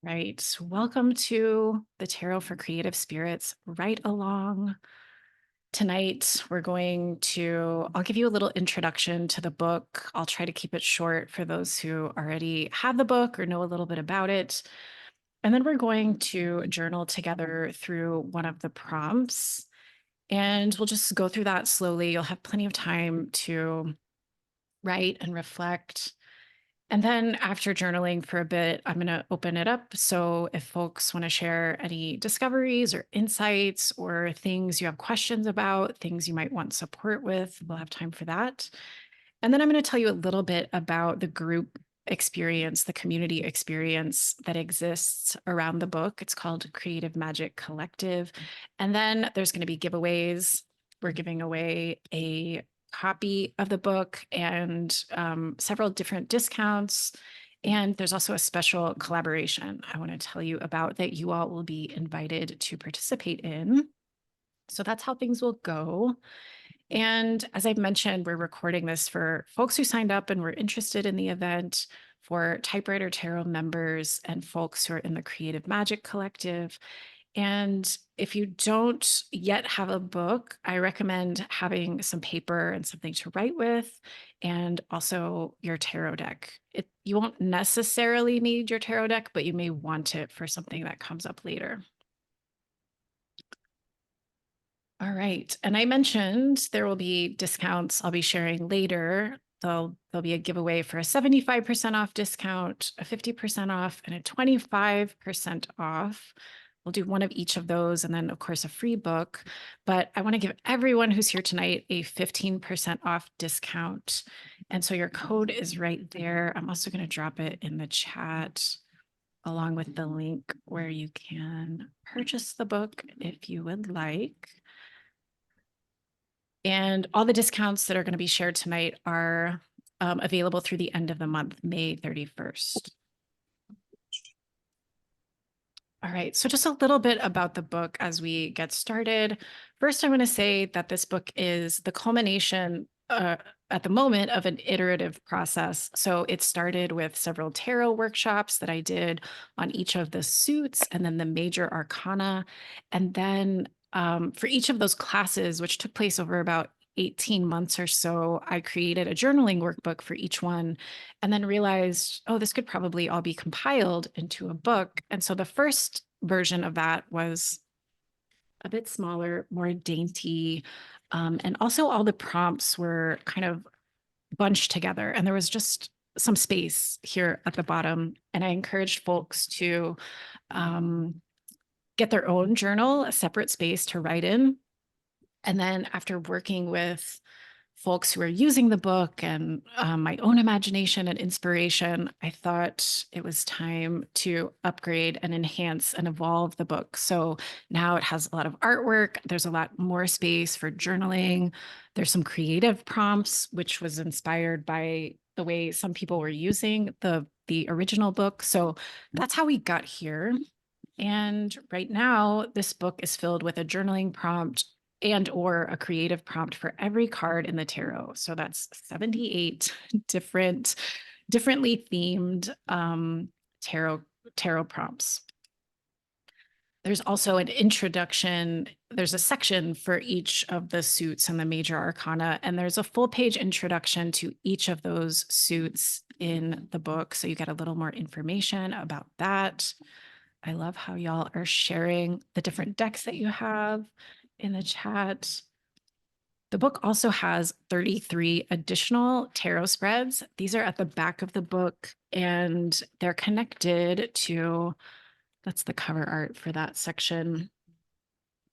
Right. Welcome to the Tarot for Creative Spirits Right Along. Tonight, I'll give you a little introduction to the book. I'll try to keep it short for those who already have the book or know a little bit about it. And then we're going to journal together through one of the prompts. And we'll just go through that slowly. You'll have plenty of time to write and reflect. And then after journaling for a bit, I'm going to open it up. So if folks want to share any discoveries or insights or things you have questions about, things you might want support with, we'll have time for that. And then I'm going to tell you a little bit about the group experience, the community experience that exists around the book. It's called Creative Magic Collective. And then there's going to be giveaways. We're giving away a copy of the book and several different discounts. And there's also a special collaboration I want to tell you about that you all will be invited to participate in. So that's how things will go. And as I've mentioned, we're recording this for folks who signed up and were interested in the event, for Typewriter Tarot members and folks who are in the Creative Magic Collective. And if you don't yet have a book, I recommend having some paper and something to write with, and also your tarot deck. You won't necessarily need your tarot deck, but you may want it for something that comes up later. All right. And I mentioned there will be discounts I'll be sharing later. There'll be a giveaway for a 75% off discount, a 50% off, and a 25% off. We'll do one of each of those, and then, of course, a free book. But I want to give everyone who's here tonight a 15% off discount. And so your code is right there. I'm also going to drop it in the chat along with the link where you can purchase the book if you would like. And all the discounts that are going to be shared tonight are available through the end of the month, May 31st. All right, so just a little bit about the book as we get started. First, I want to say that this book is the culmination at the moment of an iterative process. So it started with several tarot workshops that I did on each of the suits and then the major arcana. And then for each of those classes, which took place over about 18 months or so, I created a journaling workbook for each one and then realized, oh, this could probably all be compiled into a book. And so the first version of that was a bit smaller, more dainty. And also all the prompts were kind of bunched together and there was just some space here at the bottom. And I encouraged folks to get their own journal, a separate space to write in. And then after working with folks who are using the book and my own imagination and inspiration, I thought it was time to upgrade and enhance and evolve the book. So now it has a lot of artwork. There's a lot more space for journaling. There's some creative prompts, which was inspired by the way some people were using the original book. So that's how we got here. And right now, this book is filled with a journaling prompt and or a creative prompt for every card in the tarot. So that's 78 differently themed tarot prompts. There's also an introduction. There's a section for each of the suits and the major arcana, and there's a full page introduction to each of those suits in the book. So you get a little more information about that. I love how y'all are sharing the different decks that you have in the chat. The book also has 33 additional tarot spreads. These are at the back of the book and they're connected to, that's the cover art for that section.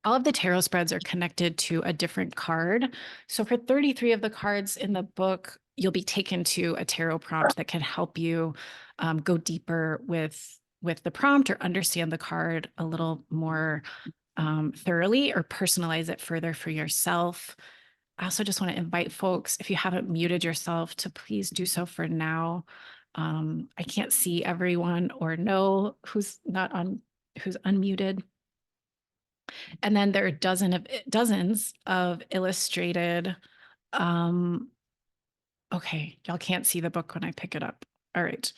All of the tarot spreads are connected to a different card. So for 33 of the cards in the book, you'll be taken to a tarot prompt that can help you go deeper with the prompt or understand the card a little more thoroughly or personalize it further for yourself. I also just want to invite folks, if you haven't muted yourself, to please do so for now. I can't see everyone or know who's unmuted. And then there are dozens of illustrated. Okay, y'all can't see the book when I pick it up. All right.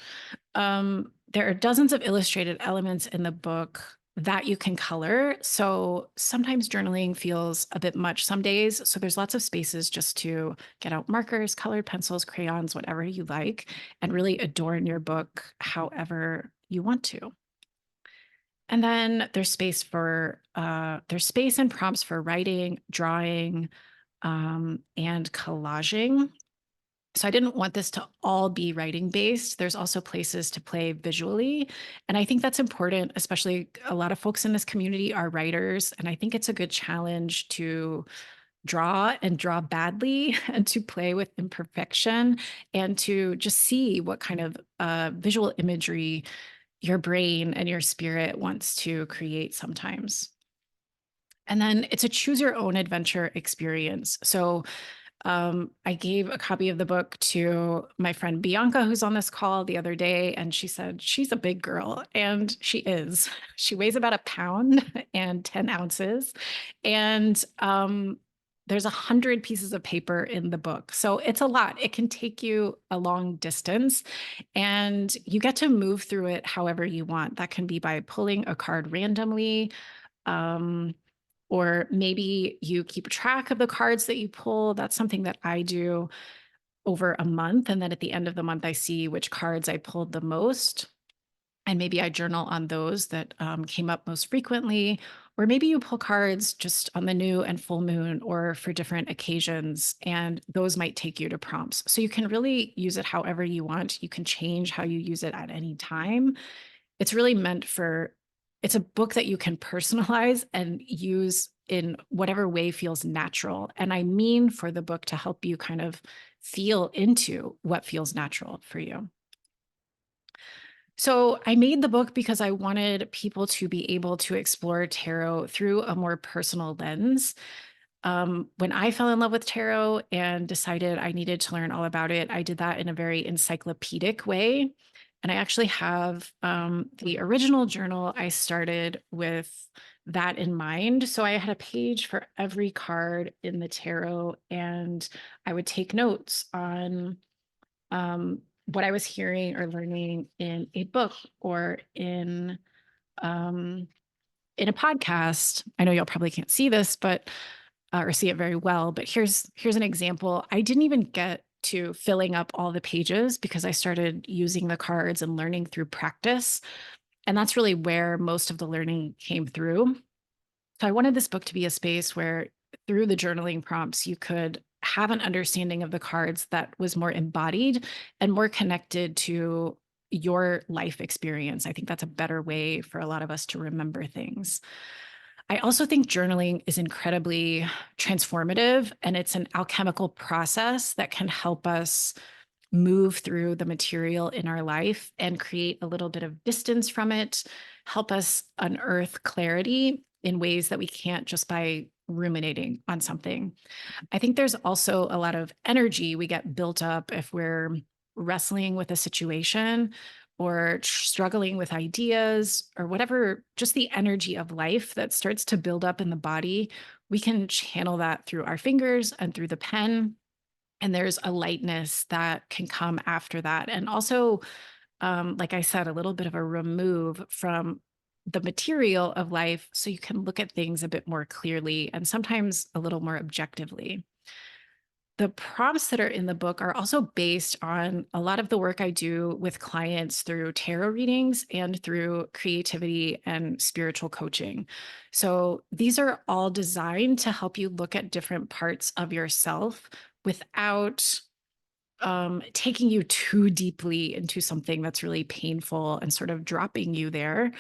there are dozens of illustrated elements in the book that you can color. So sometimes journaling feels a bit much some days. So there's lots of spaces just to get out markers, colored pencils, crayons, whatever you like, and really adorn your book however you want to. And then there's space and prompts for writing, drawing, and collaging. So I didn't want this to all be writing based. There's also places to play visually. And I think that's important, especially a lot of folks in this community are writers. And I think it's a good challenge to draw and draw badly and to play with imperfection and to just see what kind of visual imagery your brain and your spirit wants to create sometimes. And then it's a choose your own adventure experience. So I gave a copy of the book to my friend Bianca, who's on this call the other day, and she said she's a big girl, and she is. She weighs about a pound and 10 ounces, and there's 100 pieces of paper in the book, so it's a lot. It can take you a long distance, and you get to move through it however you want. That can be by pulling a card randomly. Um, or maybe you keep track of the cards that you pull. That's something that I do over a month. And then at the end of the month, I see which cards I pulled the most. And maybe I journal on those that came up most frequently. Or maybe you pull cards just on the new and full moon or for different occasions. And those might take you to prompts. So you can really use it however you want. You can change how you use it at any time. It's really meant for it's a book that you can personalize and use in whatever way feels natural. And I mean for the book to help you kind of feel into what feels natural for you. So I made the book because I wanted people to be able to explore tarot through a more personal lens. When I fell in love with tarot and decided I needed to learn all about it, I did that in a very encyclopedic way. And I actually have the original journal I started with that in mind. So I had a page for every card in the tarot, and I would take notes on what I was hearing or learning in a book or um, in a podcast. I know y'all probably can't see this, but or see it very well. But here's an example. I didn't even get to filling up all the pages because I started using the cards and learning through practice. And that's really where most of the learning came through. So I wanted this book to be a space where through the journaling prompts, you could have an understanding of the cards that was more embodied and more connected to your life experience. I think that's a better way for a lot of us to remember things. I also think journaling is incredibly transformative, and it's an alchemical process that can help us move through the material in our life and create a little bit of distance from it, help us unearth clarity in ways that we can't just by ruminating on something. I think there's also a lot of energy we get built up if we're wrestling with a situation or struggling with ideas or whatever, just the energy of life that starts to build up in the body. We can channel that through our fingers and through the pen. And there's a lightness that can come after that. And also, like I said, a little bit of a remove from the material of life so you can look at things a bit more clearly and sometimes a little more objectively. The prompts that are in the book are also based on a lot of the work I do with clients through tarot readings and through creativity and spiritual coaching. So these are all designed to help you look at different parts of yourself without taking you too deeply into something that's really painful and sort of dropping you there.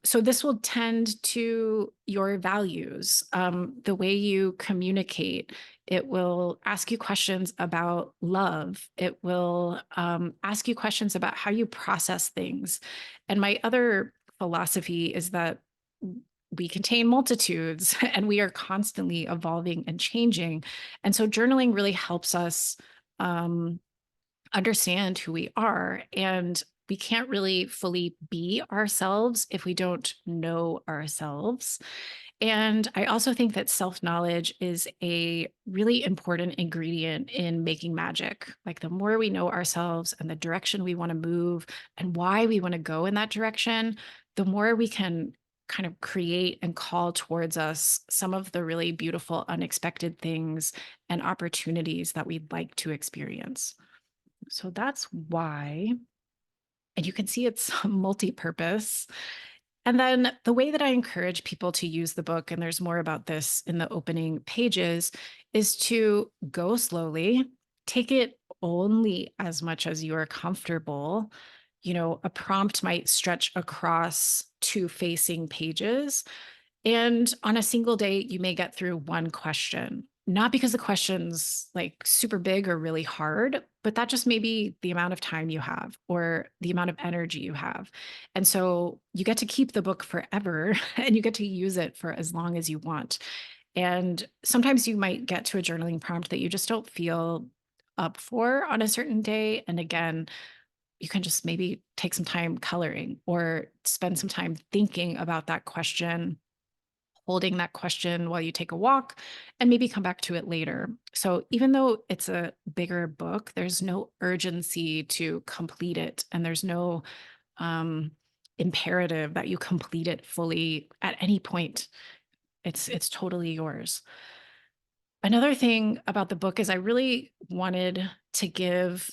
So this will tend to your values, the way you communicate. It will ask you questions about love. It will ask you questions about how you process things. And my other philosophy is that we contain multitudes and we are constantly evolving and changing. And so journaling really helps us um, understand who we are. And we can't really fully be ourselves if we don't know ourselves. And I also think that self knowledge is a really important ingredient in making magic. Like the more we know ourselves and the direction we want to move and why we want to go in that direction, the more we can kind of create and call towards us some of the really beautiful, unexpected things and opportunities that we'd like to experience. So that's why. And you can see it's multi purpose. And then the way that I encourage people to use the book, and there's more about this in the opening pages, is to go slowly, take it only as much as you are comfortable. A prompt might stretch across two facing pages. And on a single day, you may get through one question, not because the question's like super big or really hard, but that just may be the amount of time you have or the amount of energy you have. And so you get to keep the book forever and you get to use it for as long as you want. And sometimes you might get to a journaling prompt that you just don't feel up for on a certain day. And again, you can just maybe take some time coloring or spend some time thinking about that question, holding that question while you take a walk, and maybe come back to it later. So even though it's a bigger book, there's no urgency to complete it. And there's no um, imperative that you complete it fully at any point. It's totally yours. Another thing about the book is I really wanted to give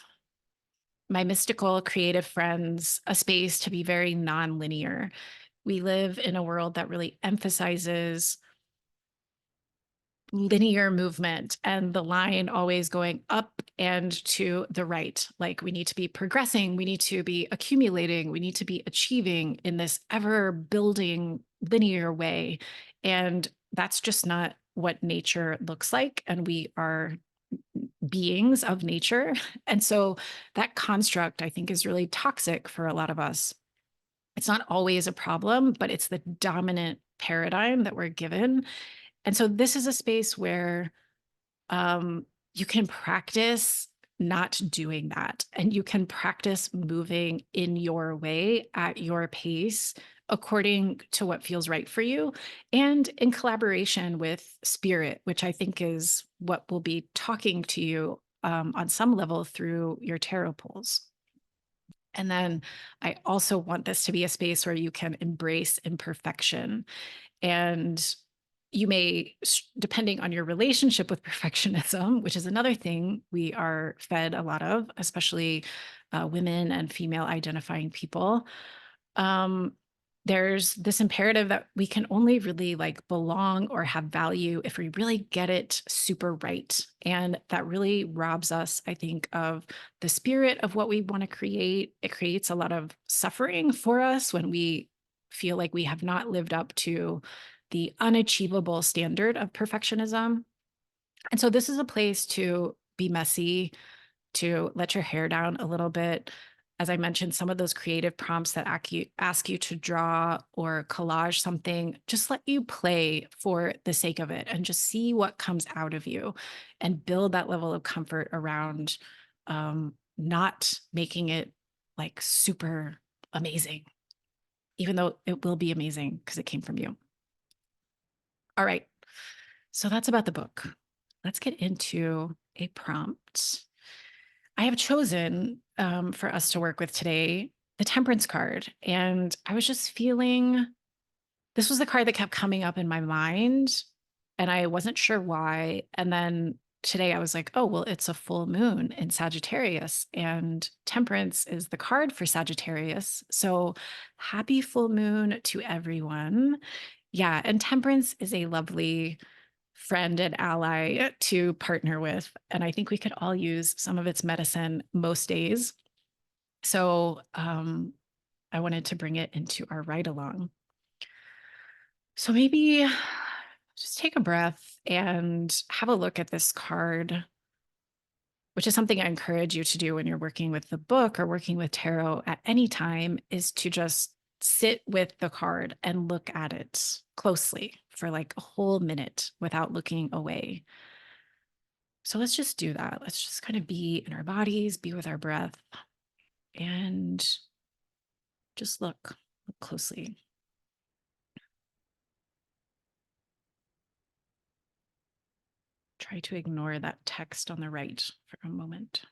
my mystical creative friends a space to be very nonlinear. We live in a world that really emphasizes linear movement and the line always going up and to the right. Like we need to be progressing, we need to be accumulating, we need to be achieving in this ever building linear way. And that's just not what nature looks like. And we are beings of nature. And so that construct, I think, is really toxic for a lot of us. It's not always a problem, but it's the dominant paradigm that we're given. And so this is a space where you can practice not doing that. And you can practice moving in your way at your pace according to what feels right for you and in collaboration with spirit, which I think is what will be talking to you on some level through your tarot pulls. And then I also want this to be a space where you can embrace imperfection and you may, depending on your relationship with perfectionism, which is another thing we are fed a lot of, especially women and female identifying people, um, there's this imperative that we can only really like belong or have value if we really get it super right. And that really robs us, I think, of the spirit of what we want to create. It creates a lot of suffering for us when we feel like we have not lived up to the unachievable standard of perfectionism. And so this is a place to be messy, to let your hair down a little bit. As I mentioned, some of those creative prompts that ask you to draw or collage something, just let you play for the sake of it and just see what comes out of you and build that level of comfort around not making it like super amazing, even though it will be amazing because it came from you. All right. So that's about the book. Let's get into a prompt. I have chosen for us to work with today the Temperance card. And I was just feeling this was the card that kept coming up in my mind. And I wasn't sure why. And then today I was like, oh, well, it's a full moon in Sagittarius. And Temperance is the card for Sagittarius. So happy full moon to everyone. Yeah. And Temperance is a lovely friend and ally to partner with. And I think we could all use some of its medicine most days. So I wanted to bring it into our ride along. So maybe just take a breath and have a look at this card, which is something I encourage you to do when you're working with the book or working with tarot at any time, is to just sit with the card and look at it closely for like a whole minute without looking away. So let's just do that. Let's just kind of be in our bodies, be with our breath, and just look closely. Try to ignore that text on the right for a moment.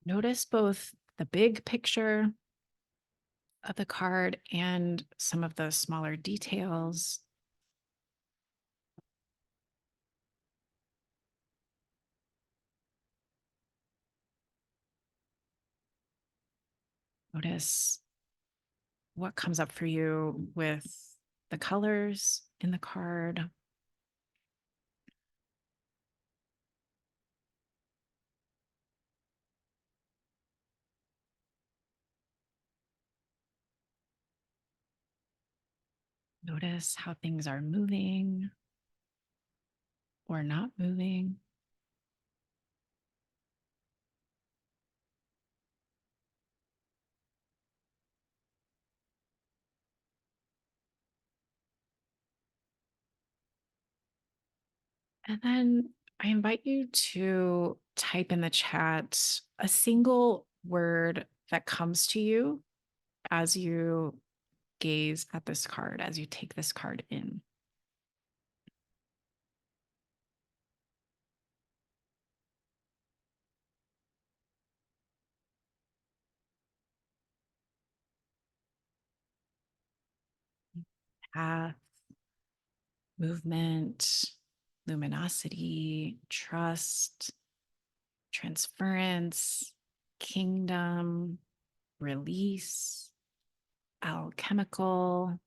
Notice both the big picture of the card and some of the smaller details. Notice what comes up for you with the colors in the card. Notice how things are moving or not moving. And then I invite you to type in the chat a single word that comes to you as you gaze at this card, as you take this card in. Path, movement, luminosity, trust, transference, kingdom, release, alchemical,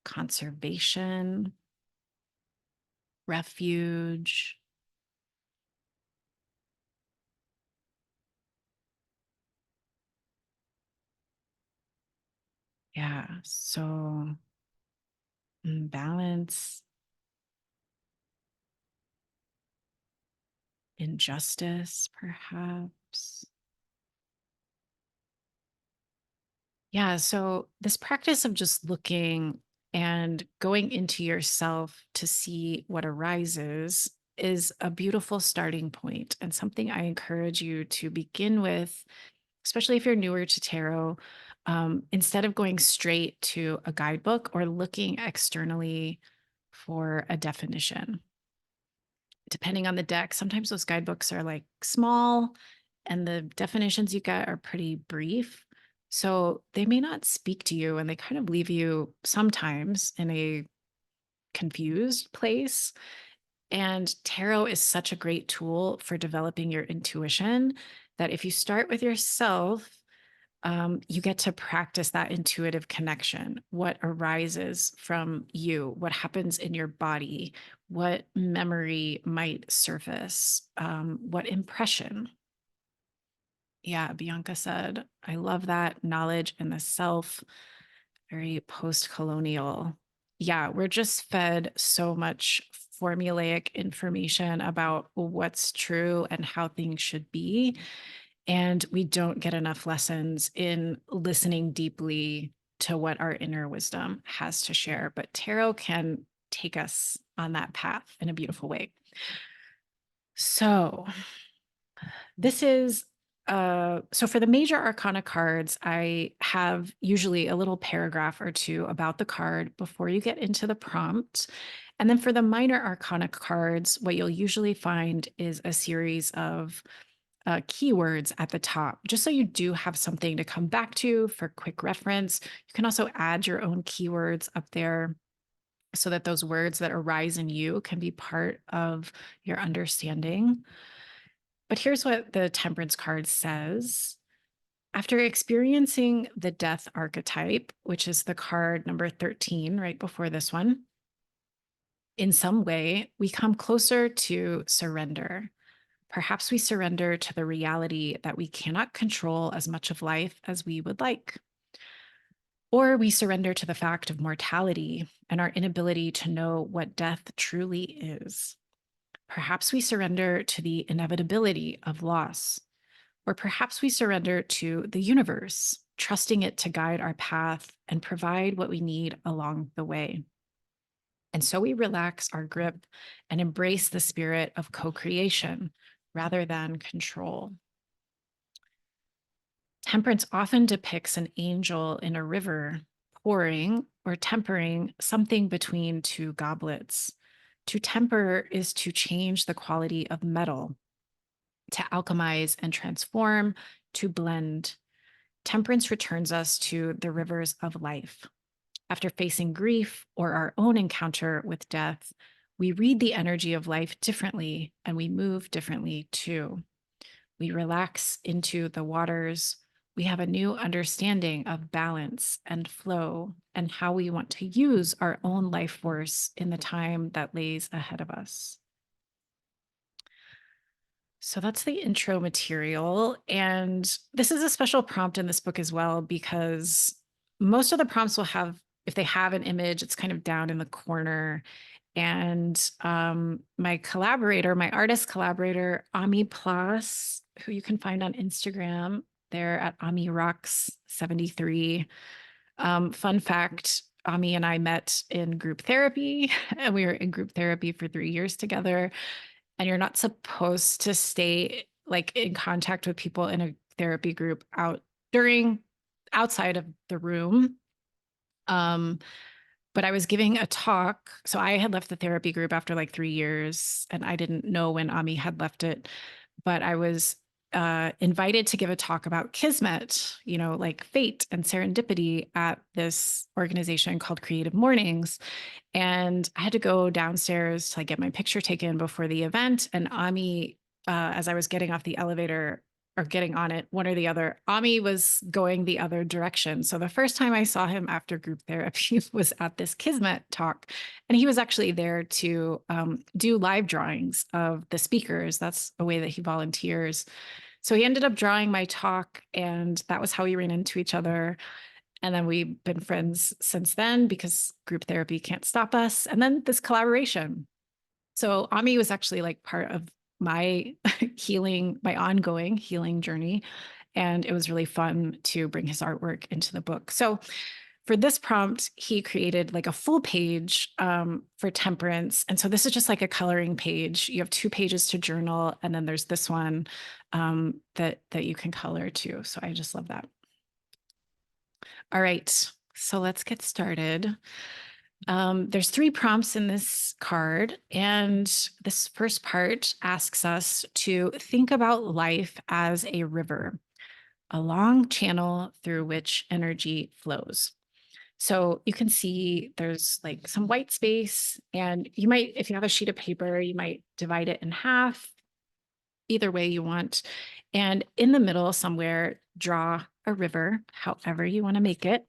conservation, refuge. Yeah. So balance, injustice, perhaps. Yeah. So, this practice of just looking and going into yourself to see what arises is a beautiful starting point and something I encourage you to begin with, especially if you're newer to tarot. Instead of going straight to a guidebook or looking externally for a definition, depending on the deck, sometimes those guidebooks are like small and the definitions you get are pretty brief. So they may not speak to you and they kind of leave you sometimes in a confused place. And tarot is such a great tool for developing your intuition that if you start with yourself, you get to practice that intuitive connection. What arises from you, what happens in your body, what memory might surface, what impression. Yeah, Bianca said, I love that knowledge in the self, very post colonial. Yeah, we're just fed so much formulaic information about what's true and how things should be. And we don't get enough lessons in listening deeply to what our inner wisdom has to share. But tarot can take us on that path in a beautiful way. So, this is so for the major arcana cards, I have usually a little paragraph or two about the card before you get into the prompt. And then for the minor arcana cards, what you'll usually find is a series of keywords at the top, just so you do have something to come back to for quick reference. You can also add your own keywords up there so that those words that arise in you can be part of your understanding. But here's what the Temperance card says. After experiencing the death archetype, which is the card number 13, right before this one, in some way, we come closer to surrender. Perhaps we surrender to the reality that we cannot control as much of life as we would like. Or we surrender to the fact of mortality and our inability to know what death truly is. Perhaps we surrender to the inevitability of loss. Or perhaps we surrender to the universe trusting it to guide our path and provide what we need along the way. And so we relax our grip and embrace the spirit of co creation rather than control. Temperance often depicts an angel in a river pouring or tempering something between two goblets. To temper is to change the quality of metal, to alchemize and transform, to blend. Temperance returns us to the rivers of life. After facing grief or our own encounter with death, we read the energy of life differently and we move differently too. We relax into the waters. We have a new understanding of balance and flow and how we want to use our own life force in the time that lays ahead of us. So that's the intro material. And this is a special prompt in this book as well, because most of the prompts will have, if they have an image, it's kind of down in the corner. And my collaborator, my artist collaborator, Ami Plus, who you can find on Instagram, they're at Ami Rocks 73. Fun fact, Ami and I met in group therapy, and we were in group therapy for 3 years together. And you're not supposed to stay like in contact with people in a therapy group outside of the room. Um, but I was giving a talk. So I had left the therapy group after like 3 years, and I didn't know when Ami had left it. But I was invited to give a talk about Kismet, like fate and serendipity at this organization called Creative Mornings. And I had to go downstairs to like get my picture taken before the event. And Ami, as I was getting off the elevator or getting on it, one or the other, Ami was going the other direction. So the first time I saw him after group therapy was at this Kismet talk. And he was actually there to do live drawings of the speakers. That's a way that he volunteers. So he ended up drawing my talk, and that was how we ran into each other. And then we've been friends since then because group therapy can't stop us. And then this collaboration. So Ami was actually like part of my healing, my ongoing healing journey. And it was really fun to bring his artwork into the book. So for this prompt, he created like a full page for Temperance. And so this is just like a coloring page. You have 2 pages to journal, and then there's this one that you can color too. So I just love that. All right, so let's get started. There's 3 prompts in this card, and this first part asks us to think about life as a river, a long channel through which energy flows. So you can see there's like some white space, and you might, if you have a sheet of paper, you might divide it in half, either way you want. And in the middle somewhere, draw a river, however you want to make it.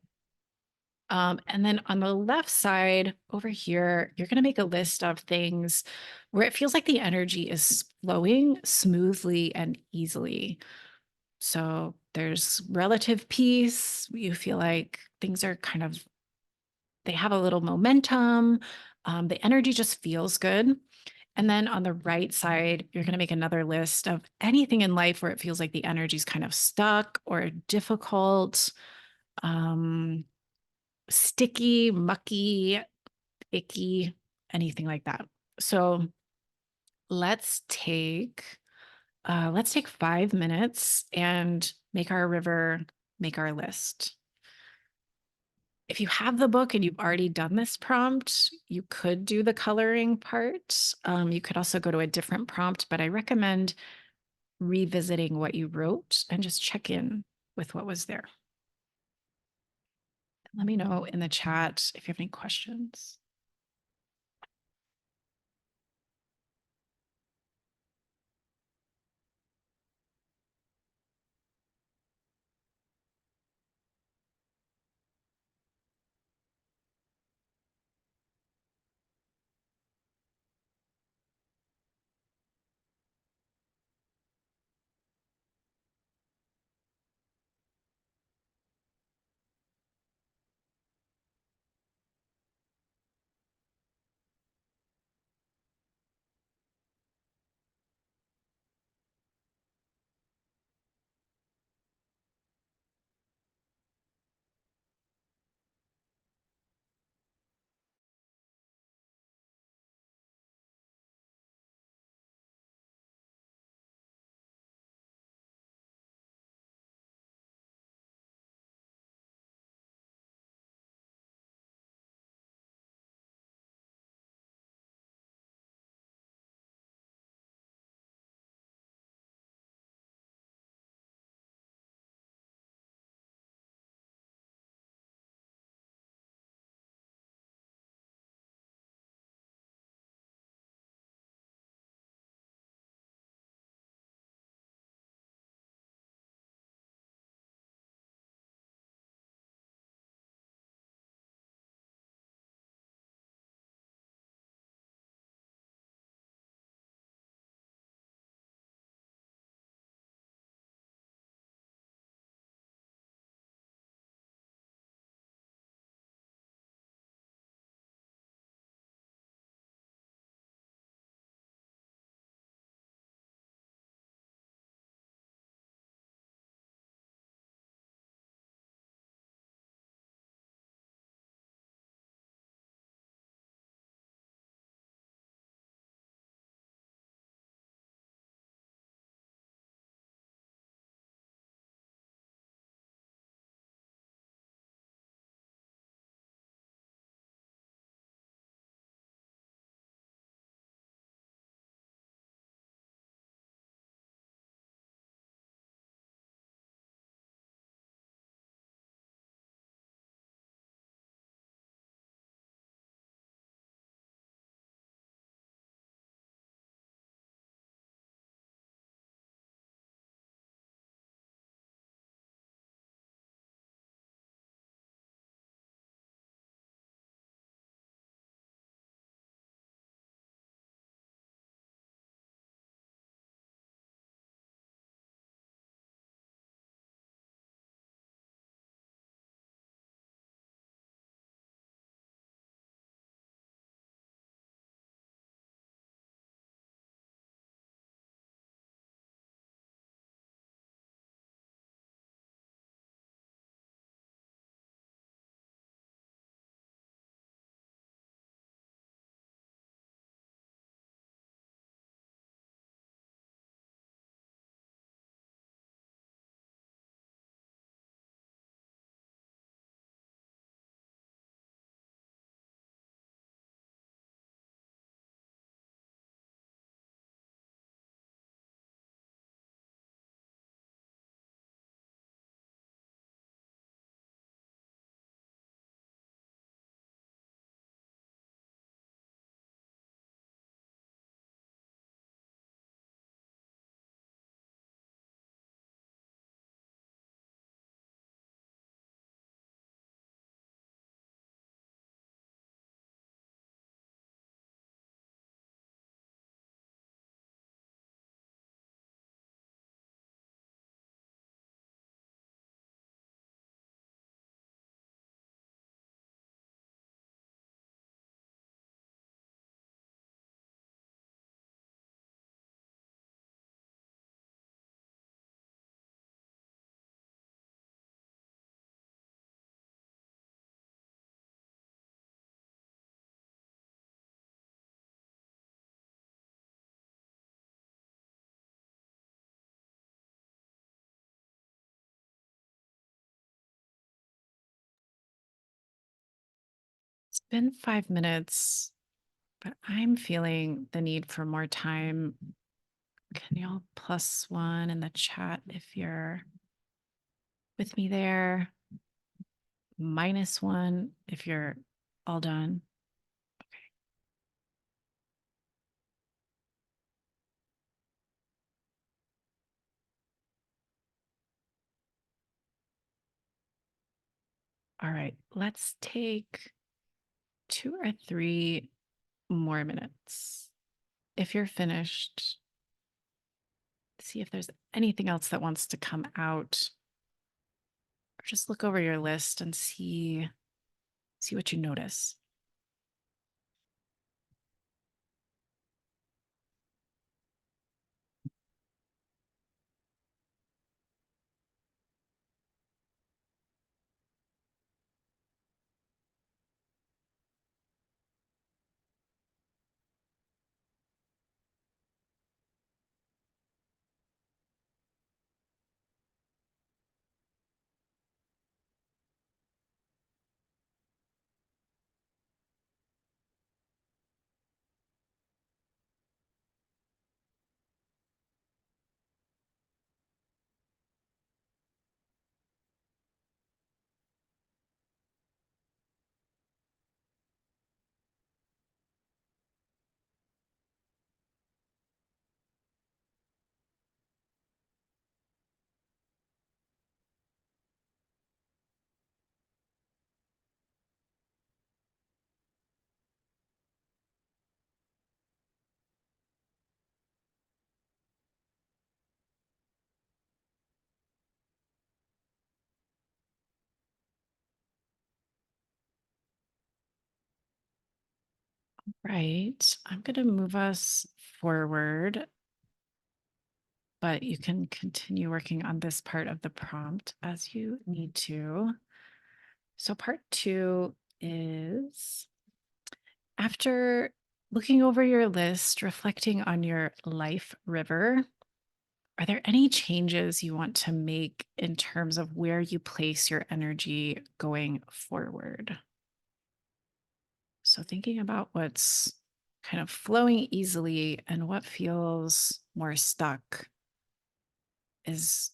And then on the left side over here, you're going to make a list of things where it feels like the energy is flowing smoothly and easily. So there's relative peace. You feel like things are they have a little momentum. The energy just feels good. And then on the right side, you're going to make another list of anything in life where it feels like the energy is kind of stuck or difficult. Sticky, mucky, icky, anything like that. So let's take let's take 5 minutes and make our river, make our list. If you have the book and you've already done this prompt, you could do the coloring part. You could also go to a different prompt, but I recommend revisiting what you wrote and just check in with what was there. Let me know in the chat if you have any questions. Been 5 minutes, but I'm feeling the need for more time. Can y'all plus one in the chat if you're with me there? Minus one if you're all done. All right, let's take 2 or 3 more minutes. If you're finished, see if there's anything else that wants to come out, or just look over your list and see what you notice. Right. I'm going to move us forward, but you can continue working on this part of the prompt as you need to. So, part two is after looking over your list, reflecting on your life river, are there any changes you want to make in terms of where you place your energy going forward? So, thinking about what's kind of flowing easily and what feels more stuck is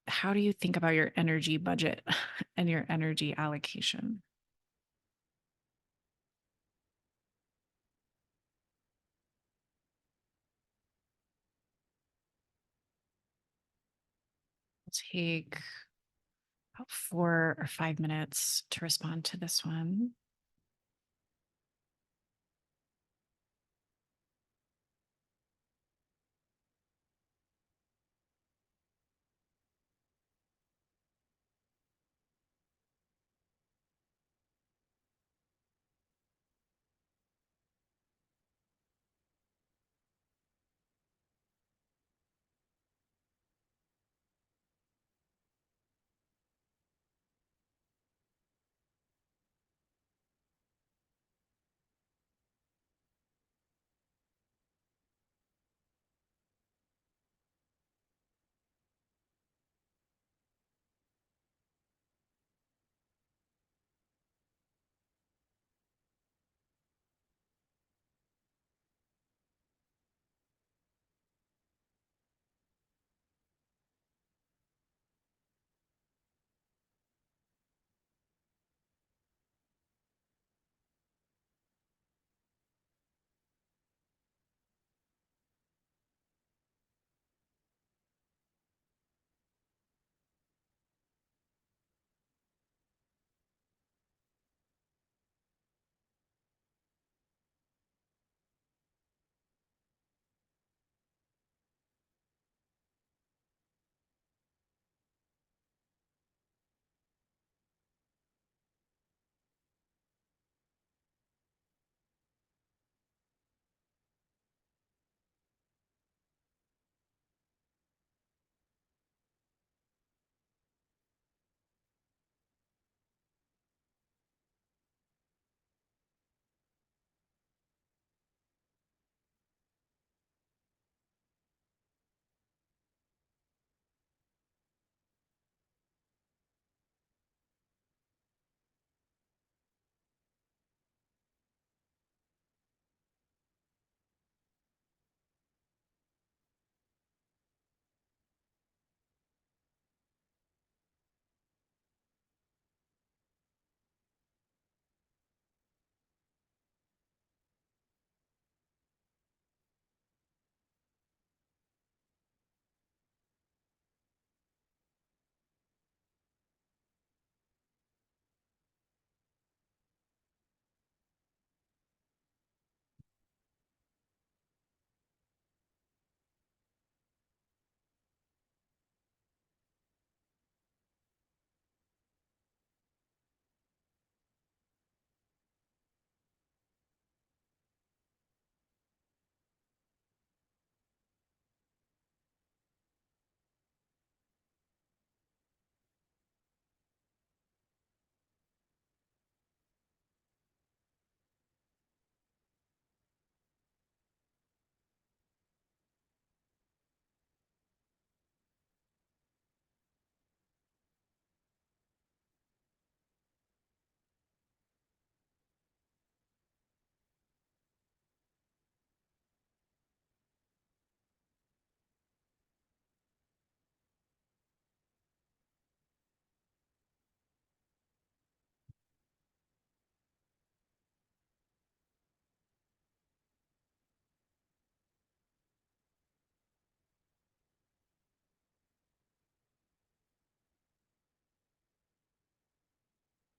how do you think about your energy budget and your energy allocation? Take about 4 or 5 minutes to respond to this one.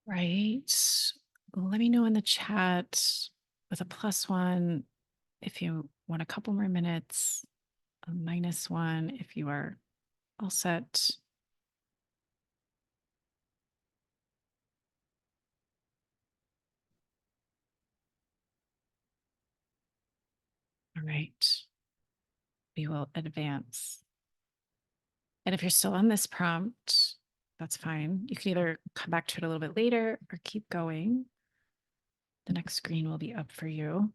Right. Let me know in the chat with a +1 if you want a couple more minutes, a -1 if you are all set. All right. We will advance. And if you're still on this prompt, that's fine. You can either come back to it a little bit later or keep going. The next screen will be up for you.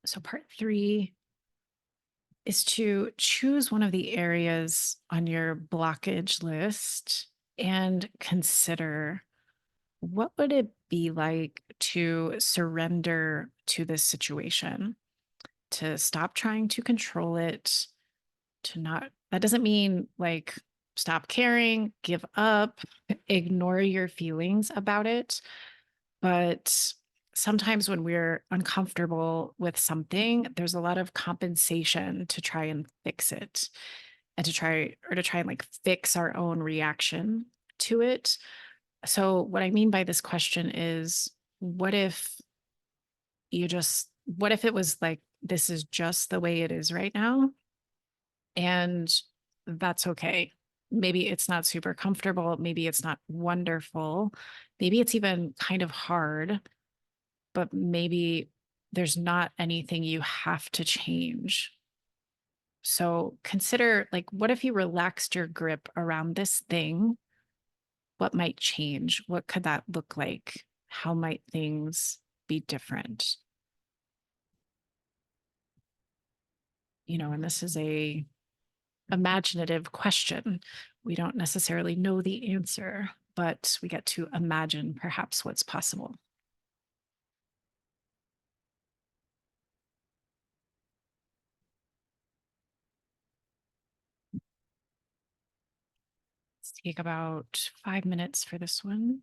So, part 3 is to choose one of the areas on your blockage list and consider what would it be like to surrender to this situation, to stop trying to control it, to not, that doesn't mean like stop caring, give up, ignore your feelings about it. But sometimes when we're uncomfortable with something, there's a lot of compensation to try and fix it and to try and like fix our own reaction to it. So, what I mean by this question is what if what if it was like, this is just the way it is right now? And that's okay. Maybe it's not super comfortable. Maybe it's not wonderful. Maybe it's even kind of hard, but maybe there's not anything you have to change. So consider like, what if you relaxed your grip around this thing? What might change? What could that look like? How might things be different? And this is a imaginative question. We don't necessarily know the answer, but we get to imagine perhaps what's possible. Let's take about 5 minutes for this one.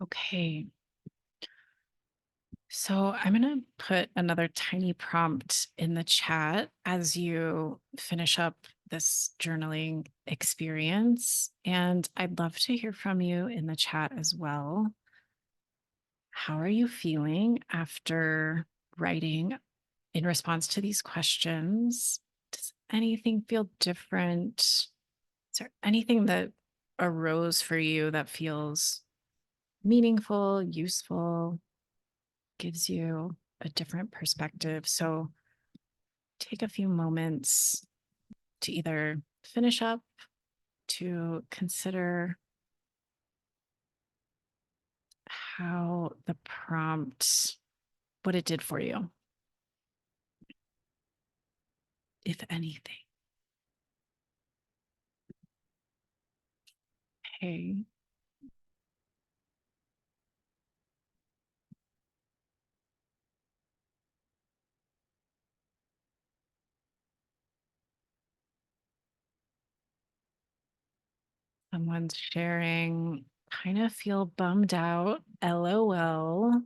Okay. So I'm going to put another tiny prompt in the chat as you finish up this journaling experience. And I'd love to hear from you in the chat as well. How are you feeling after writing in response to these questions? Does anything feel different? Is there anything that arose for you that feels meaningful, useful, gives you a different perspective? So take a few moments to either finish up, to consider how the prompt, what it did for you, if anything. Okay. Someone's sharing, kind of feel bummed out. LOL.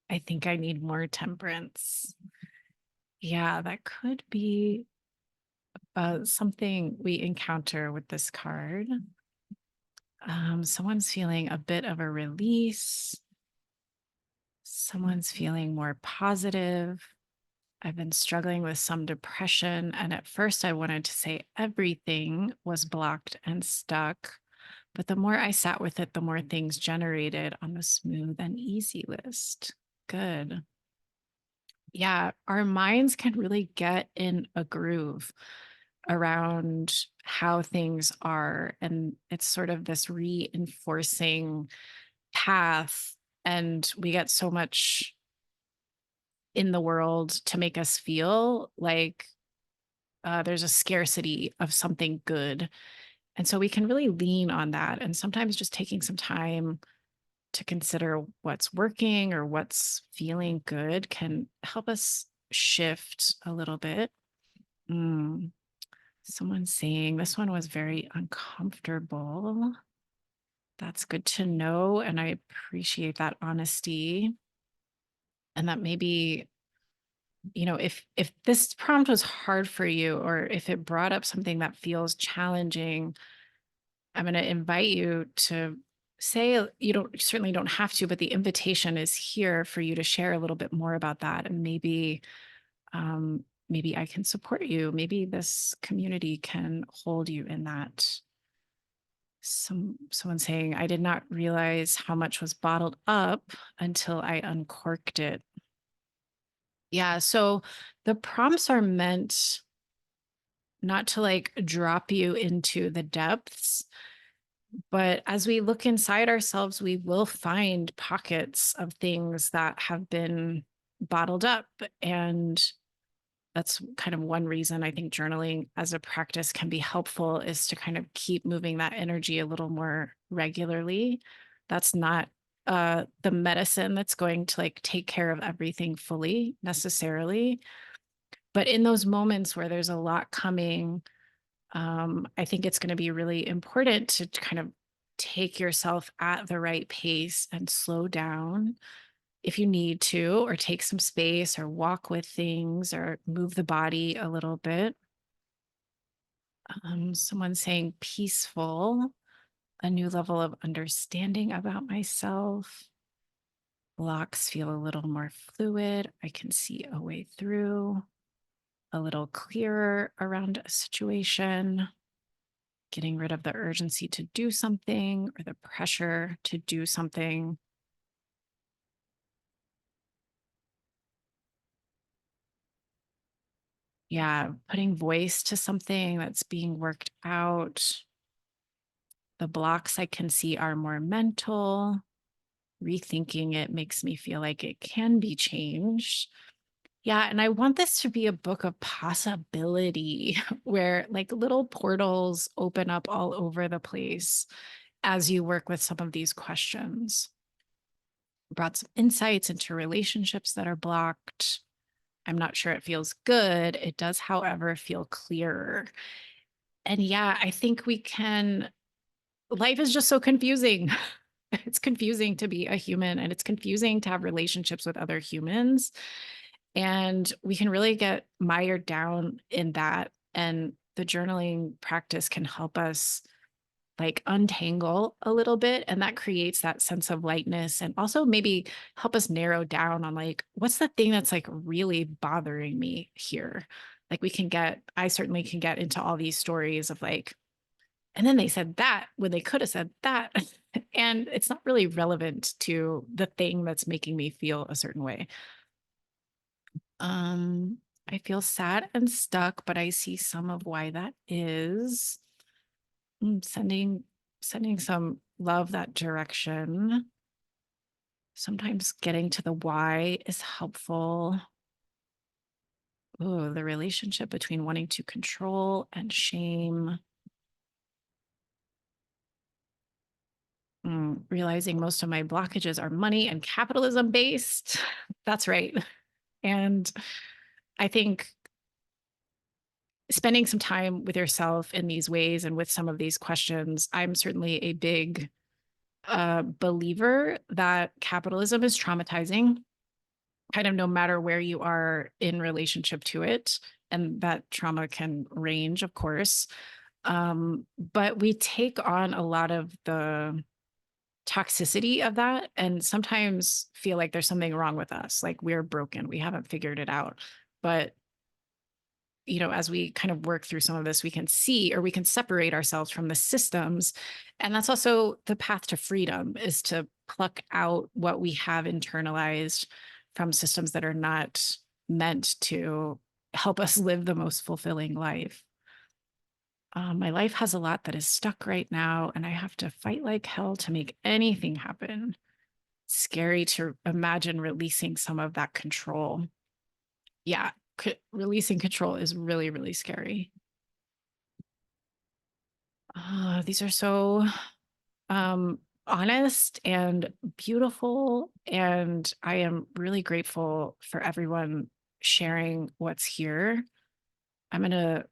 I think I need more temperance. Yeah, that could be something we encounter with this card. Someone's feeling a bit of a release. Someone's feeling more positive. I've been struggling with some depression. And at first, I wanted to say everything was blocked and stuck. But the more I sat with it, the more things generated on the smooth and easy list. Good. Yeah, our minds can really get in a groove around how things are. And it's sort of this reinforcing path. And we get so much in the world to make us feel like there's a scarcity of something good. And so we can really lean on that. And sometimes just taking some time to consider what's working or what's feeling good can help us shift a little bit. Mm. Someone's saying this one was very uncomfortable. That's good to know. And I appreciate that honesty. And that maybe, if this prompt was hard for you, or if it brought up something that feels challenging, I'm going to invite you to say, you don't certainly don't have to, but the invitation is here for you to share a little bit more about that. And maybe I can support you. Maybe this community can hold you in that. Someone saying, I did not realize how much was bottled up until I uncorked it. Yeah. So the prompts are meant not to like drop you into the depths, but as we look inside ourselves, we will find pockets of things that have been bottled up. And that's kind of one reason I think journaling as a practice can be helpful, is to kind of keep moving that energy a little more regularly. That's not the medicine that's going to like take care of everything fully necessarily. But in those moments where there's a lot coming, I think it's going to be really important to kind of take yourself at the right pace and slow down if you need to, or take some space, or walk with things, or move the body a little bit. Someone saying peaceful, a new level of understanding about myself. Blocks feel a little more fluid. I can see a way through, a little clearer around a situation, getting rid of the urgency to do something or the pressure to do something. Yeah, putting voice to something that's being worked out. The blocks I can see are more mental. Rethinking it makes me feel like it can be changed. Yeah, and I want this to be a book of possibility where like little portals open up all over the place as you work with some of these questions. Brought some insights into relationships that are blocked. I'm not sure it feels good. It does, however, feel clearer. And yeah, I think life is just so confusing. It's confusing to be a human, and it's confusing to have relationships with other humans. And we can really get mired down in that. And the journaling practice can help us like untangle a little bit. And that creates that sense of lightness and also maybe help us narrow down on like, what's the thing that's like really bothering me here? Like I certainly can get into all these stories of like, and then they said that when they could have said that. And it's not really relevant to the thing that's making me feel a certain way. Um, I feel sad and stuck, but I see some of why that is. Sending some love that direction. Sometimes getting to the why is helpful. Oh, the relationship between wanting to control and shame. Realizing most of my blockages are money and capitalism based. That's right. And I think spending some time with yourself in these ways and with some of these questions, I'm certainly a big believer that capitalism is traumatizing, kind of no matter where you are in relationship to it. And that trauma can range, of course. But we take on a lot of the toxicity of that and sometimes feel like there's something wrong with us, like we're broken, we haven't figured it out. But as we kind of work through some of this, we can see or we can separate ourselves from the systems. And that's also the path to freedom, is to pluck out what we have internalized from systems that are not meant to help us live the most fulfilling life. My life has a lot that is stuck right now, and I have to fight like hell to make anything happen. It's scary to imagine releasing some of that control. Yeah, releasing control is really, really scary. These are so honest and beautiful. And I am really grateful for everyone sharing what's here. I'm going to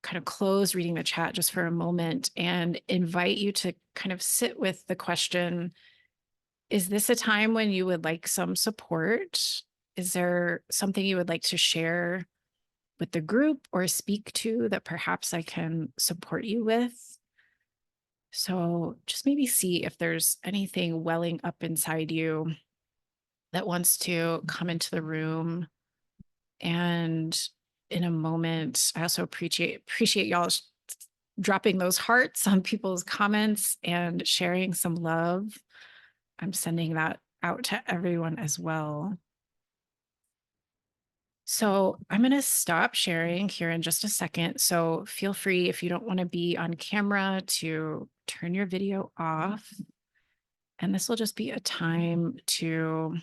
kind of close reading the chat just for a moment and invite you to kind of sit with the question, is this a time when you would like some support? Is there something you would like to share with the group or speak to that perhaps I can support you with? So just maybe see if there's anything welling up inside you that wants to come into the room. And in a moment, I also appreciate y'all dropping those hearts on people's comments and sharing some love. I'm sending that out to everyone as well. So I'm going to stop sharing here in just a second. So feel free, if you don't want to be on camera, to turn your video off. And this will just be a time to,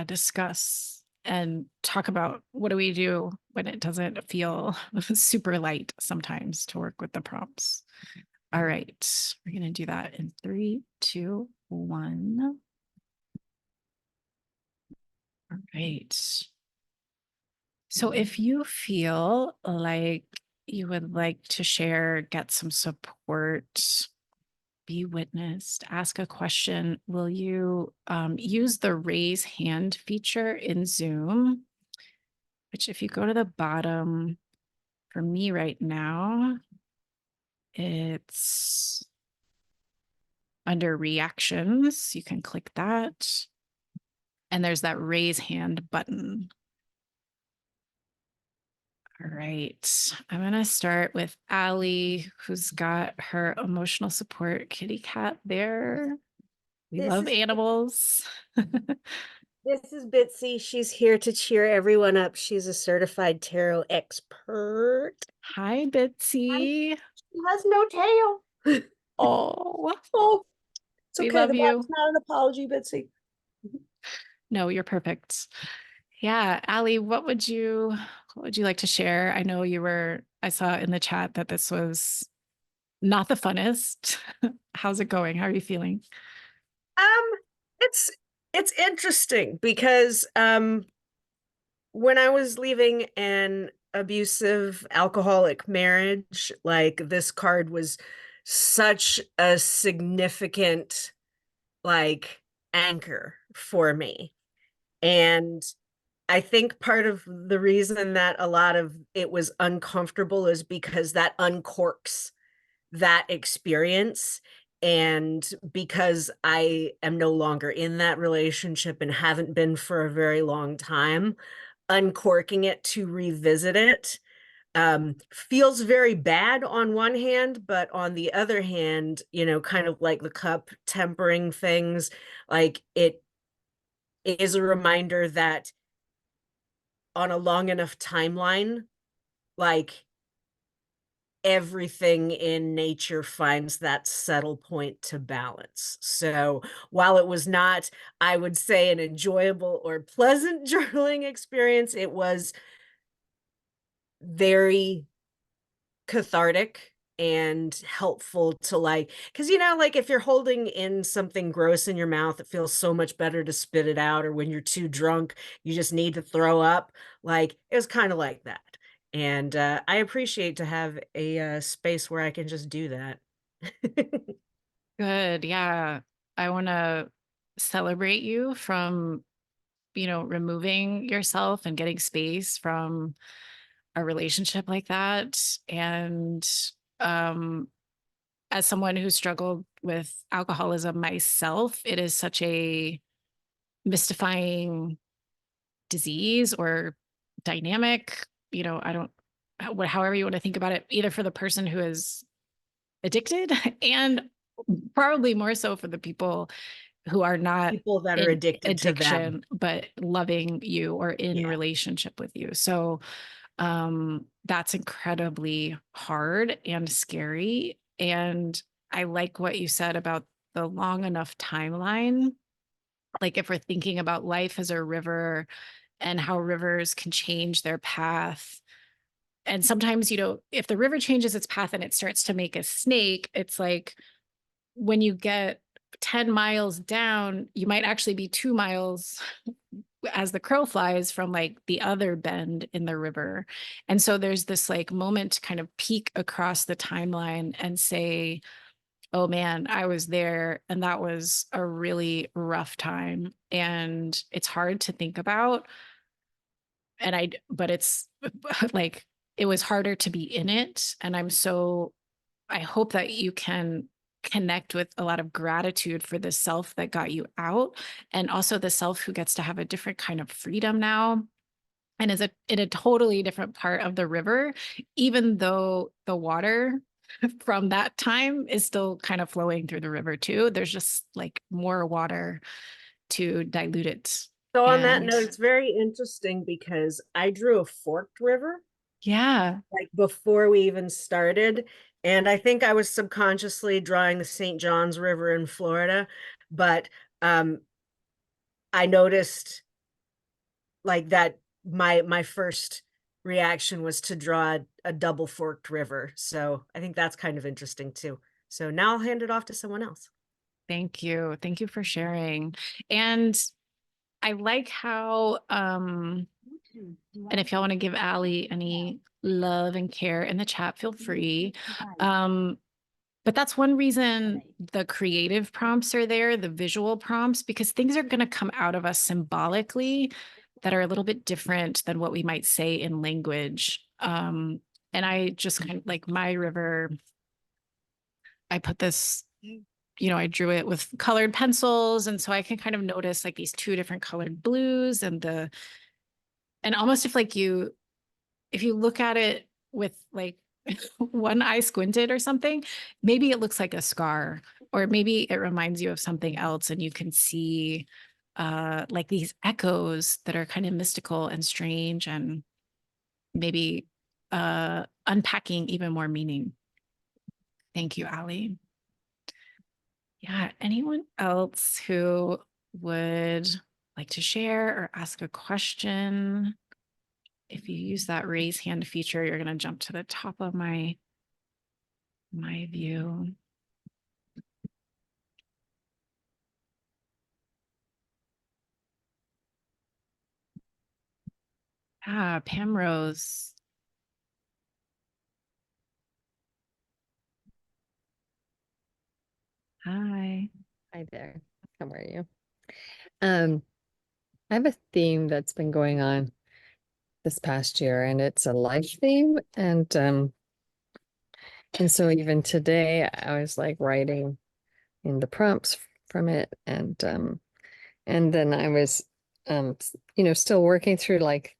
discuss and talk about what do we do when it doesn't feel super light sometimes to work with the prompts. All right, we're going to do that in 3, 2, 1. All right. So if you feel like you would like to share, get some support, be witnessed, ask a question, will you use the raise hand feature in Zoom, which if you go to the bottom, for me right now, it's under reactions. You can click that. And there's that raise hand button. All right, I'm going to start with Allie, who's got her emotional support kitty cat there. We love animals. This is Bitsy. She's here to cheer everyone up. She's a certified tarot expert. Hi, And Bitsy. she has no tail. Oh, Oh, it's we okay. love The bot's you. not an apology, Bitsy. No, you're perfect. Yeah, Allie, what would you like to share? I saw in the chat that this was not the funnest. How's it going? How are you feeling? Um, it's interesting because when I was leaving an abusive alcoholic marriage, like this card was such a significant like anchor for me. And I think part of the reason that a lot of it was uncomfortable is because that uncorks that experience. And because I am no longer in that relationship and haven't been for a very long time, uncorking it to revisit it feels very bad on one hand, but on the other hand, kind of like the cup tempering things, like it is a reminder that on a long enough timeline, like everything in nature finds that settle point to balance. So while it was not, I would say, an enjoyable or pleasant journaling experience, it was very cathartic and helpful to like, because like if you're holding in something gross in your mouth, it feels so much better to spit it out, or when you're too drunk you just need to throw up. Like it was kind of like that. And I appreciate to have a space where I can just do that. Good. Yeah. I want to celebrate you from, removing yourself and getting space from a relationship like that. And um, as someone who struggled with alcoholism myself, it is such a mystifying disease or dynamic. I don't, however you want to think about it, either for the person who is addicted and probably more so for the people who are not People that are in addicted to them. addiction, but loving you or in Yeah. relationship with you. So that's incredibly hard and scary. And I like what you said about the long enough timeline. Like if we're thinking about life as a river and how rivers can change their path. And sometimes, if the river changes its path and it starts to make a snake, it's like when you get 10 miles down, you might actually be 2 miles as the crow flies from like the other bend in the river. And so there's this like moment to kind of peek across the timeline and say, oh man, I was there and that was a really rough time. And it's hard to think about. But it's like, it was harder to be in it. And I hope that you can connect with a lot of gratitude for the self that got you out, and also the self who gets to have a different kind of freedom now and is in a totally different part of the river, even though the water from that time is still kind of flowing through the river too. There's just like more water to dilute it. So on that And note, it's very interesting because I drew a forked river yeah, like before we even started. And I think I was subconsciously drawing the St. Johns River in Florida, but um, I noticed like that my first reaction was to draw a double forked river. So I think that's kind of interesting too. So now I'll hand it off to someone else. thank you. Thank you for sharing. And I like how and if y'all want to give Allie any love and care in the chat, feel free. Um, but that's one reason the creative prompts are there, the visual prompts, because things are going to come out of us symbolically that are a little bit different than what we might say in language. And I just kind of like my river, I put this, I drew it with colored pencils. And so I can kind of notice like these two different colored blues and almost if you look at it with like one eye squinted or something, maybe it looks like a scar, or maybe it reminds you of something else, and you can see like these echoes that are kind of mystical and strange, and maybe unpacking even more meaning. Thank you, Allie. Yeah, anyone else who would like to share or ask a question? If you use that raise hand feature, you're going to jump to the top of my view. Ah, Pam Rose. Hi. Hi there. How are you? Um, I have a theme that's been going on this past year, and it's a life theme. And so even today I was like writing in the prompts from it, and then I was still working through like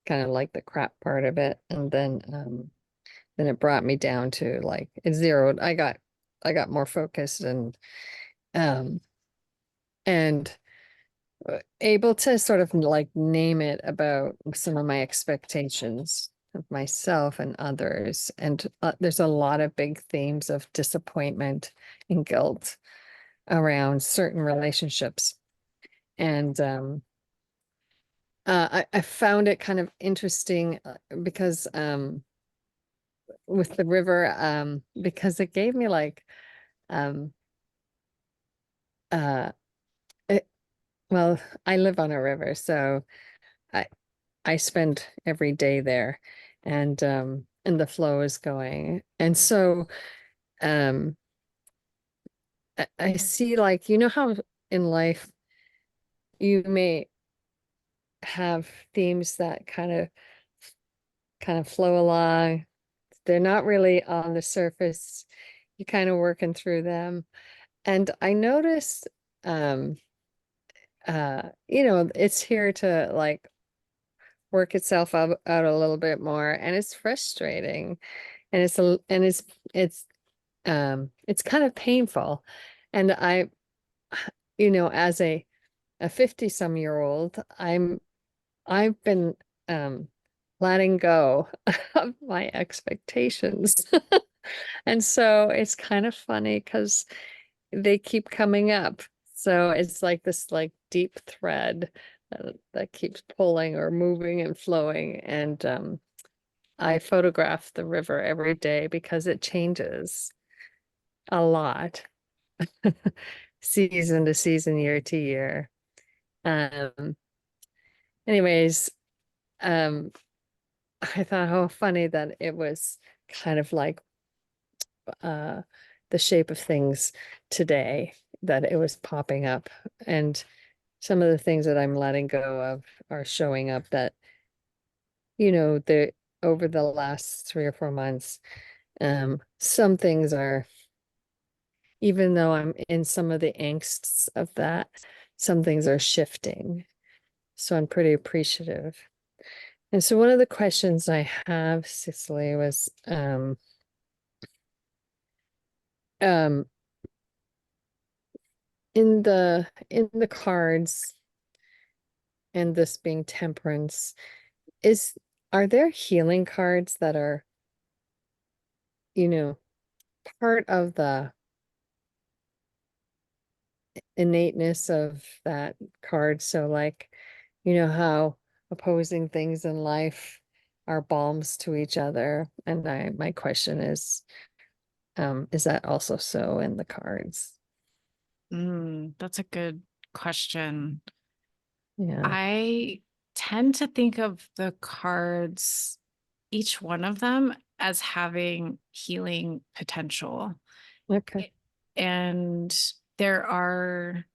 kind of like the crap part of it. And then it brought me down to like it zeroed. I got more focused um and able to sort of like name it about some of my expectations of myself and others. And there's a lot of big themes of disappointment and guilt around certain relationships. And I found it kind of interesting because with the river, because it gave me like, um, uh, it, well, I live on a river, so I, I spend every day there and the flow is going. And so um I see like how in life you may have themes that kind of flow along. They're not really on the surface. You're kind of working through them. And I noticed it's here to like work itself out a little bit more, and it's frustrating, and it's kind of painful. And as a 50 some year old, I've been letting go of my expectations. And so it's kind of funny because they keep coming up. So it's like this like deep thread that keeps pulling or moving and flowing. And I photograph the river every day because it changes a lot, season to season, year to year. Um, anyways, um, I thought how funny that it was kind of like uh the shape of things today that it was popping up. And some of the things that I'm letting go of are showing up that, the over the last 3 or 4 months, some things are, even though I'm in some of the angsts of that, some things are shifting. So I'm pretty appreciative. And so one of the questions I have, Cicely, was um in the cards, and this being temperance, is are there healing cards that are, you know, part of the innateness of that card? So like, how opposing things in life are balms to each other. And my question is that also so in the cards? That's a good question. Yeah. I tend to think of the cards, each one of them, as having healing potential. Okay. And there are,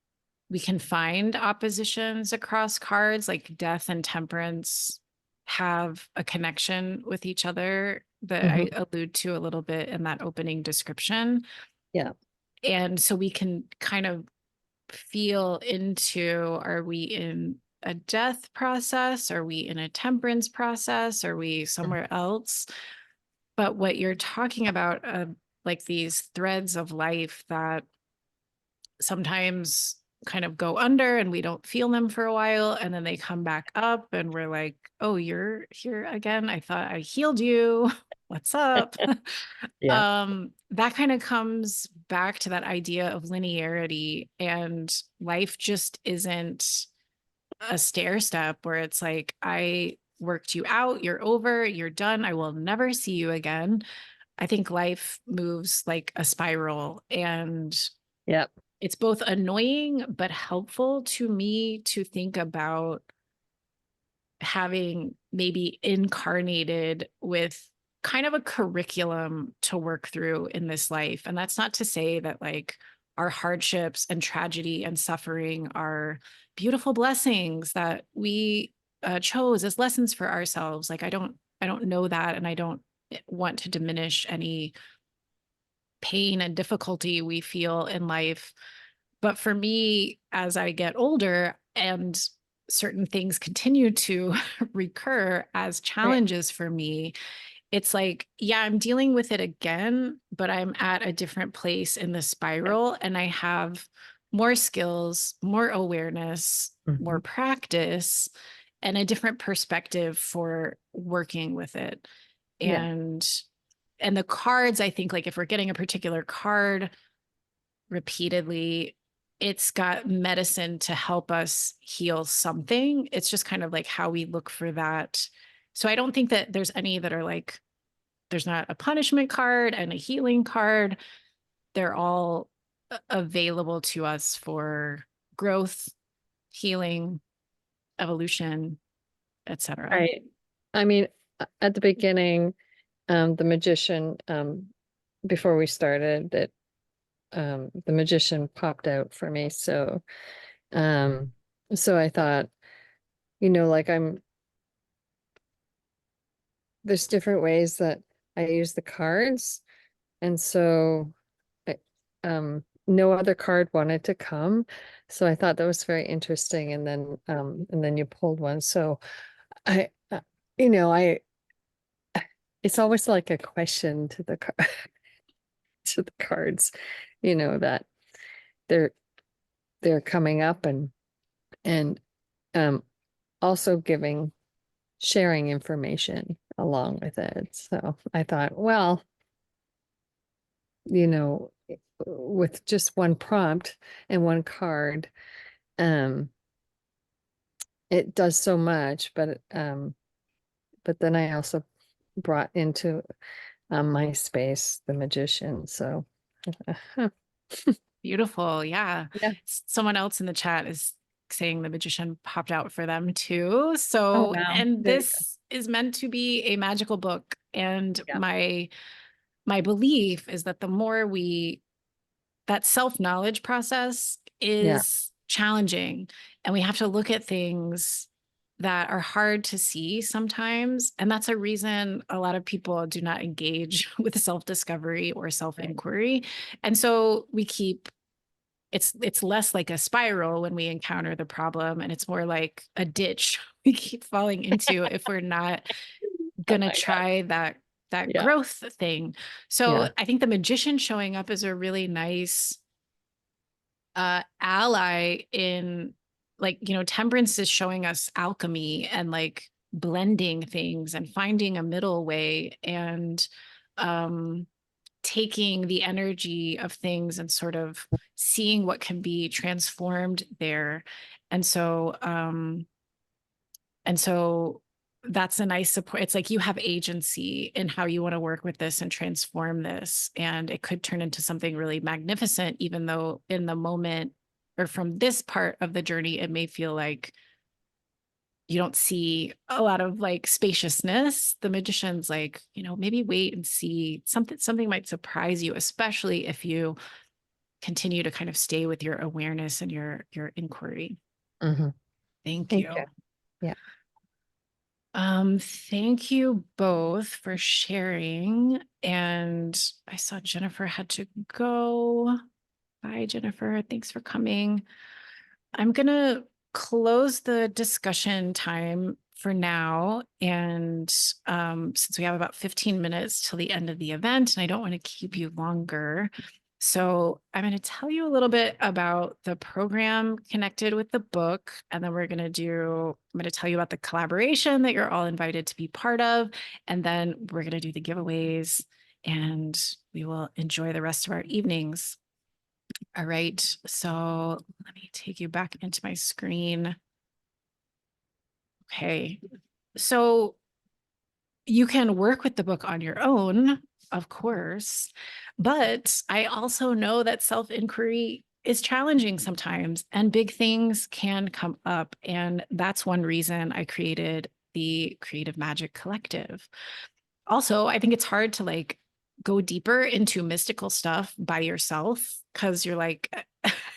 we can find oppositions across cards, like death and temperance have a connection with each other that I Hmm. allude to a little bit in that opening description. Yeah. And so we can kind of feel into, are we in a death process? Are we in a temperance process? Are we somewhere else? But what you're talking about, like these threads of life that sometimes kind of go under and we don't feel them for a while, and then they come back up and we're like, oh, you're here again. I thought I healed you. What's up? Yeah. That kind of comes back to that idea of linearity, and life just isn't a stair step where it's like, I worked you out, you're over, you're done, I will never see you again. I think life moves like a spiral, and Yeah. it's both annoying but helpful to me to think about having maybe incarnated with kind of a curriculum to work through in this life. And that's not to say that like our hardships and tragedy and suffering are beautiful blessings that we chose as lessons for ourselves. Like I don't know that, and I don't want to diminish any pain and difficulty we feel in life. But for me, as I get older and certain things continue to recur as Right. challenges for me, it's like, yeah, I'm dealing with it again, but I'm at a different place in the Yeah. spiral and I have more skills, more awareness, more Mhm. practice, and a different perspective for working with it. Yeah. And the cards, I think, like if we're getting a particular card repeatedly, it's got medicine to help us heal something. It's just kind of like how we look for that. So I don't think that there's any that are like, there's not a punishment card and a healing card. They're all available to us for growth, healing, evolution, etc. Right. I mean, at the beginning, the magician, before we started, that the magician popped out for me. Um, so I thought, like there's different ways that I use the cards. And so I- no other card wanted to come. So I thought that was very interesting. And then you pulled one. So I, you know, I, it's always like a question to to the cards, that they're, they're coming up and, um, also sharing information along with it. So I thought, well, you know, with just one prompt and one card, um, it does so much, but then I also brought into my space the magician. So huh, Beautiful. Yeah. yeah. Someone else in the chat is saying the magician popped out for them too. Oh So, wow. and There you go. this is meant to be a magical book. And Yeah. my belief is that the more we that self-knowledge process Yeah. is challenging, and we have to look at things that are hard to see sometimes, and that's a reason a lot of people do not engage with self-discovery or Right. self-inquiry. And so we keep it's less like a spiral when we encounter the problem, and it's more like a ditch we keep falling into if we're not Oh gonna my God. try that Yeah. growth thing. So Yeah. I think the magician showing up is a really nice ally in, like, temperance is showing us alchemy and like blending things and finding a middle way, and um taking the energy of things and sort of seeing what can be transformed there. And so and so that's a nice support. It's like you have agency in how you want to work with this and transform this. And it could turn into something really magnificent, even though in the moment or from this part of the journey, it may feel like you don't see a lot of like spaciousness. The magician's like, maybe wait and see something might surprise you, especially if you continue to kind of stay with your awareness and your inquiry. Mhm. Thank Thank you. you. Yeah. Thank you both for sharing. And I saw Jennifer had to go. Bye, Jennifer. Thanks for coming. I'm going to close the discussion time for now. And since we have about 15 minutes till the end of the event, and I don't want to keep you longer. So I'm going to tell you a little bit about the program connected with the book. And then I'm going to tell you about the collaboration that you're all invited to be part of. And then we're going to do the giveaways and we will enjoy the rest of our evenings. All right, so let me take you back into my screen. Okay, so you can work with the book on your own, of course, but I also know that self-inquiry is challenging sometimes and big things can come up. And that's one reason I created the Creative Magic Collective. also, I think it's hard to like go deeper into mystical stuff by yourself because you're like,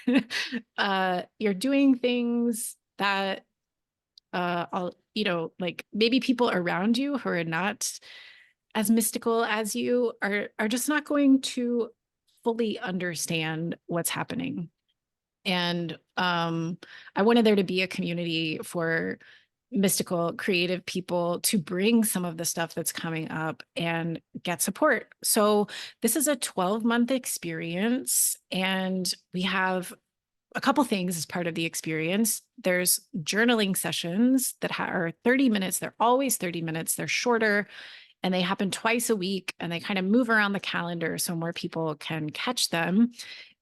you're doing things that, like maybe people around you who are not as mystical as you are just not going to fully understand what's happening. And I wanted there to be a community for mystical, creative people to bring some of the stuff that's coming up and get support. So this is a 12-month experience, and we have a couple things as part of the experience. There's journaling sessions that are 30 minutes. They're always 30 minutes. They're shorter and they happen twice a week and they kind of move around the calendar so more people can catch them.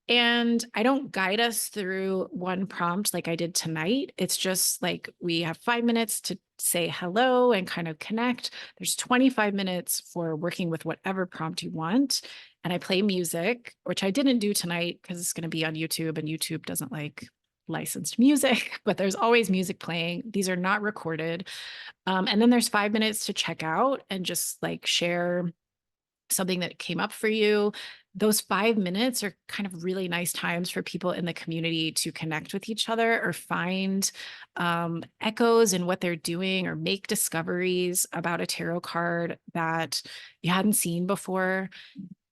And I don't guide us through one prompt like I did tonight. It's just like we have 5 minutes to say hello and kind of connect. There's 25 minutes for working with whatever prompt you want. And I play music, which I didn't do tonight because it's going to be on YouTube and YouTube doesn't like licensed music, but there's always music playing. These are not recorded. And then there's 5 minutes to check out and just like share something that came up for you. Those 5 minutes are kind of really nice times for people in the community to connect with each other or find echoes in what they're doing or make discoveries about a tarot card that you hadn't seen before.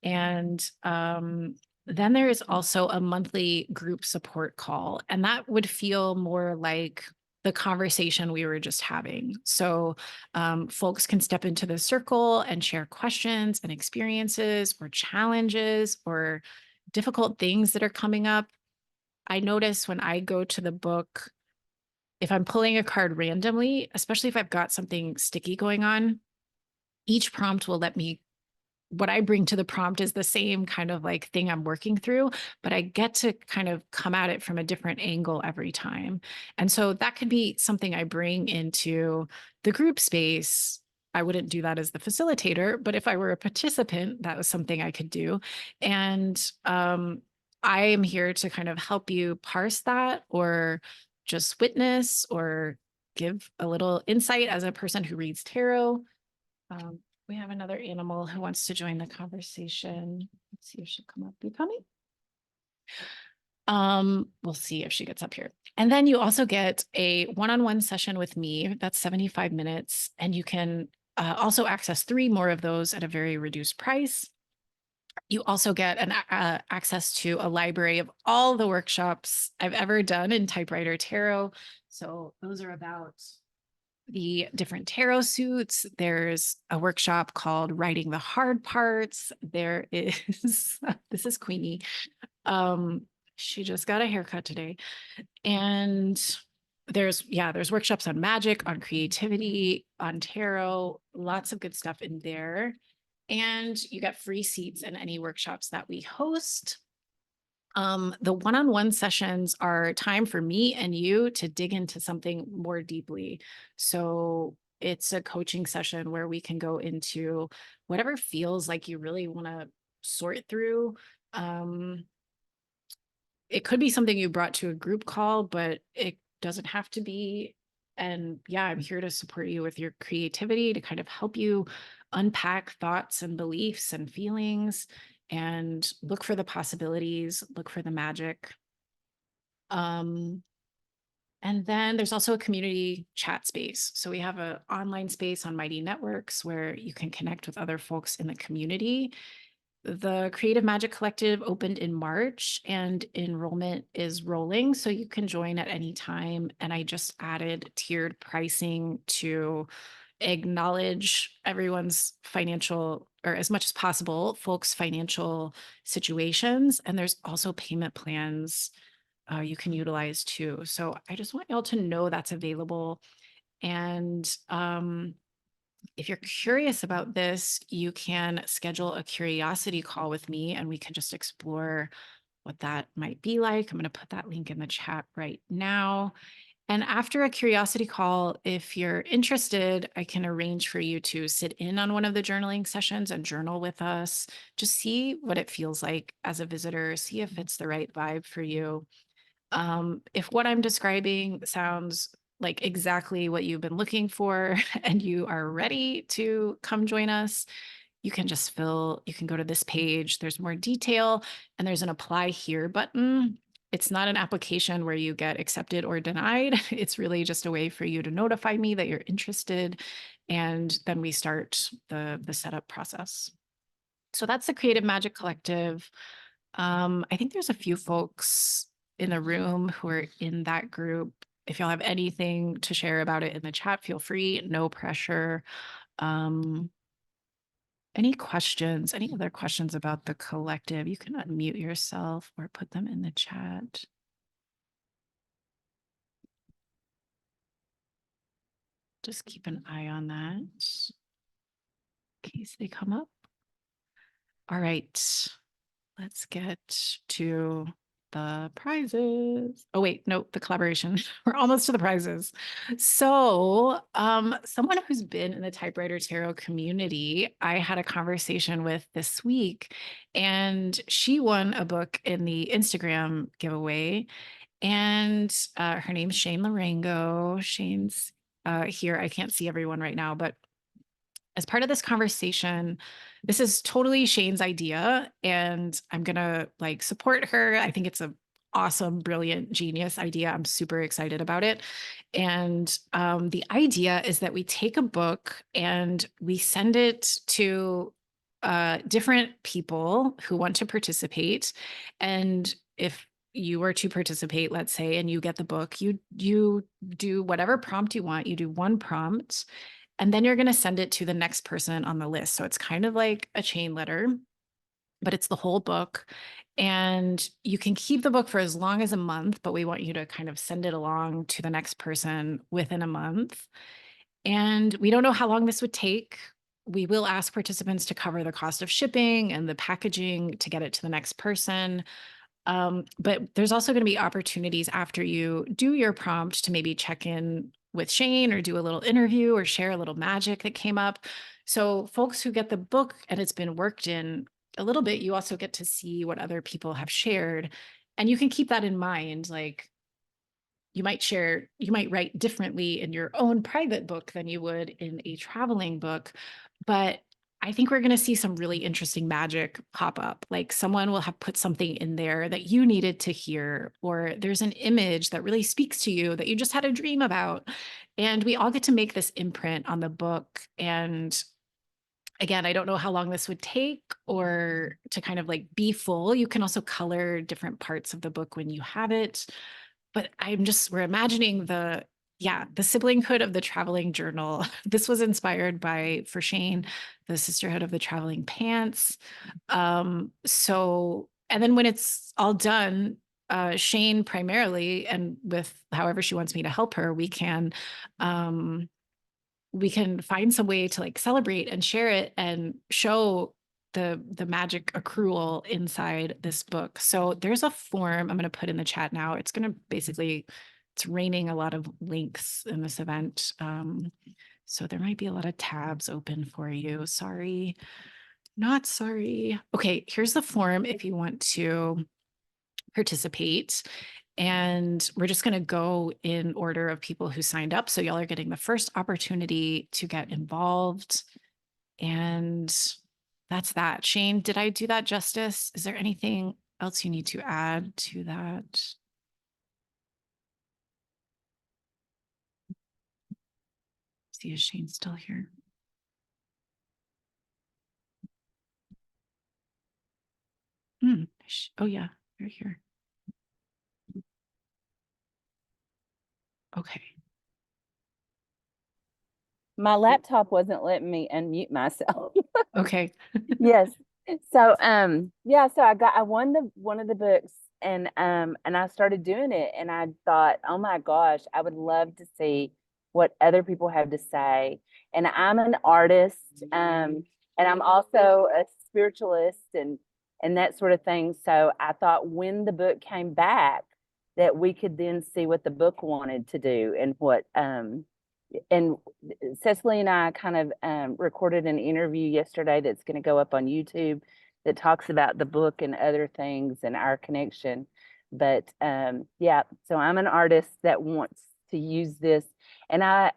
And then there is also a monthly group support call, and that would feel more like the conversation we were just having. So folks can step into the circle and share questions and experiences or challenges or difficult things that are coming up. I notice when I go to the book, if I'm pulling a card randomly, especially if I've got something sticky going on, each prompt will let me, what I bring to the prompt is the same kind of like thing I'm working through, but I get to kind of come at it from a different angle every time. And so that could be something I bring into the group space. I wouldn't do that as the facilitator, but if I were a participant, that was something I could do. And I am here to kind of help you parse that or just witness or give a little insight as a person who reads tarot. We have another animal who wants to join the conversation. Let's see if she'll come up. You coming? We'll see if she gets up here. And then you also get a one-on-one session with me. That's 75 minutes. And you can also access 3 more of those at a very reduced price. You also get an access to a library of all the workshops I've ever done in typewriter tarot. So those are about the different tarot suits. There's a workshop called Writing the Hard Parts. There is, this is Queenie. She just got a haircut today. And there's workshops on magic, on creativity, on tarot, lots of good stuff in there. And you get free seats in any workshops that we host. The one-on-one sessions are time for me and you to dig into something more deeply. So it's a coaching session where we can go into whatever feels like you really want to sort through. It could be something you brought to a group call, but it doesn't have to be. And yeah, I'm here to support you with your creativity to kind of help you unpack thoughts and beliefs and feelings and look for the possibilities, look for the magic. And then there's also a community chat space. So we have an online space on Mighty Networks where you can connect with other folks in the community. The Creative Magic Collective opened in March and enrollment is rolling, so you can join at any time. And I just added tiered pricing to acknowledge everyone's financial, or as much as possible, folks' financial situations. And there's also payment plans you can utilize too. So I just want y'all to know that's available. And if you're curious about this, you can schedule a curiosity call with me and we can just explore what that might be like. I'm going to put that link in the chat right now. And after a curiosity call, if you're interested, I can arrange for you to sit in on one of the journaling sessions and journal with us. Just see what it feels like as a visitor, see if it's the right vibe for you. If what I'm describing sounds like exactly what you've been looking for and you are ready to come join us, you can you can go to this page. There's more detail and there's an apply here button. It's not an application where you get accepted or denied. It's really just a way for you to notify me that you're interested. And then we start the setup process. So that's the Creative Magic Collective. I think there's a few folks in the room who are in that group. If y'all have anything to share about it in the chat, feel free, no pressure. Um, any questions, any other questions about the collective? You can unmute yourself or put them in the chat. Just keep an eye on that in case they come up. All right, let's get to the prizes. Oh, wait, no, the collaboration. We're almost to the prizes. So someone who's been in the Typewriter Tarot community, I had a conversation with this week, and she won a book in the Instagram giveaway. And her name's Shane Larango. Shane's here. I can't see everyone right now, but as part of this conversation, this is totally Shane's idea, and I'm gonna like support her. I think it's a awesome, brilliant, genius idea. I'm super excited about it. And the idea is that we take a book and we send it to different people who want to participate. And if you were to participate, let's say, and you get the book, you do whatever prompt you want. You do one prompt, and then you're going to send it to the next person on the list. So it's kind of like a chain letter, but it's the whole book. And you can keep the book for as long as a month, but we want you to kind of send it along to the next person within a month. And we don't know how long this would take. We will ask participants to cover the cost of shipping and the packaging to get it to the next person. But there's also going to be opportunities after you do your prompt to maybe check in with Shane or do a little interview or share a little magic that came up. So folks who get the book and it's been worked in a little bit, you also get to see what other people have shared. And you can keep that in mind. Like you might write differently in your own private book than you would in a traveling book. But I think we're going to see some really interesting magic pop up. Like someone will have put something in there that you needed to hear, or there's an image that really speaks to you that you just had a dream about. And we all get to make this imprint on the book. And again, I don't know how long this would take or to kind of like be full. You can also color different parts of the book when you have it. But we're imagining the siblinghood of the traveling journal. This was inspired by, for Shane, the sisterhood of the traveling pants. And then when it's all done, Shane primarily, and with however she wants me to help her, we can find some way to like celebrate and share it and show the magic accrual inside this book. So there's a form I'm going to put in the chat now. It's going to basically, it's raining a lot of links in this event. So there might be a lot of tabs open for you. Sorry, not sorry. Okay, here's the form if you want to participate. And we're just going to go in order of people who signed up. So y'all are getting the first opportunity to get involved. And that's that. Shane, did I do that justice? Is there anything else you need to add to that? See, is Shane still here? Oh yeah, you're here. Okay. My laptop wasn't letting me unmute myself. Okay. Yes. So I won one of the books, and I started doing it, and I thought, oh my gosh, I would love to see what other people have to say. And I'm an artist, and I'm also a spiritualist and that sort of thing. So I thought when the book came back that we could then see what the book wanted to do and what and Cecily and I kind of recorded an interview yesterday that's going to go up on YouTube that talks about the book and other things and our connection. But so I'm an artist that wants to use this. And I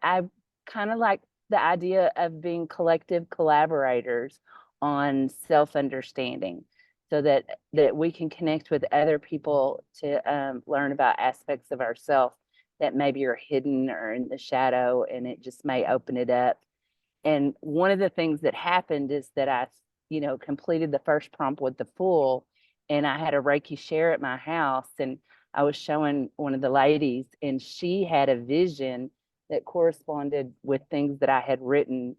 kind of like the idea of being collective collaborators on self-understanding, so that we can connect with other people to learn about aspects of ourselves that maybe are hidden or in the shadow, and it just may open it up. And one of the things that happened is that I, completed the first prompt with the Fool, and I had a Reiki share at my house, and I was showing one of the ladies, and she had a vision that corresponded with things that I had written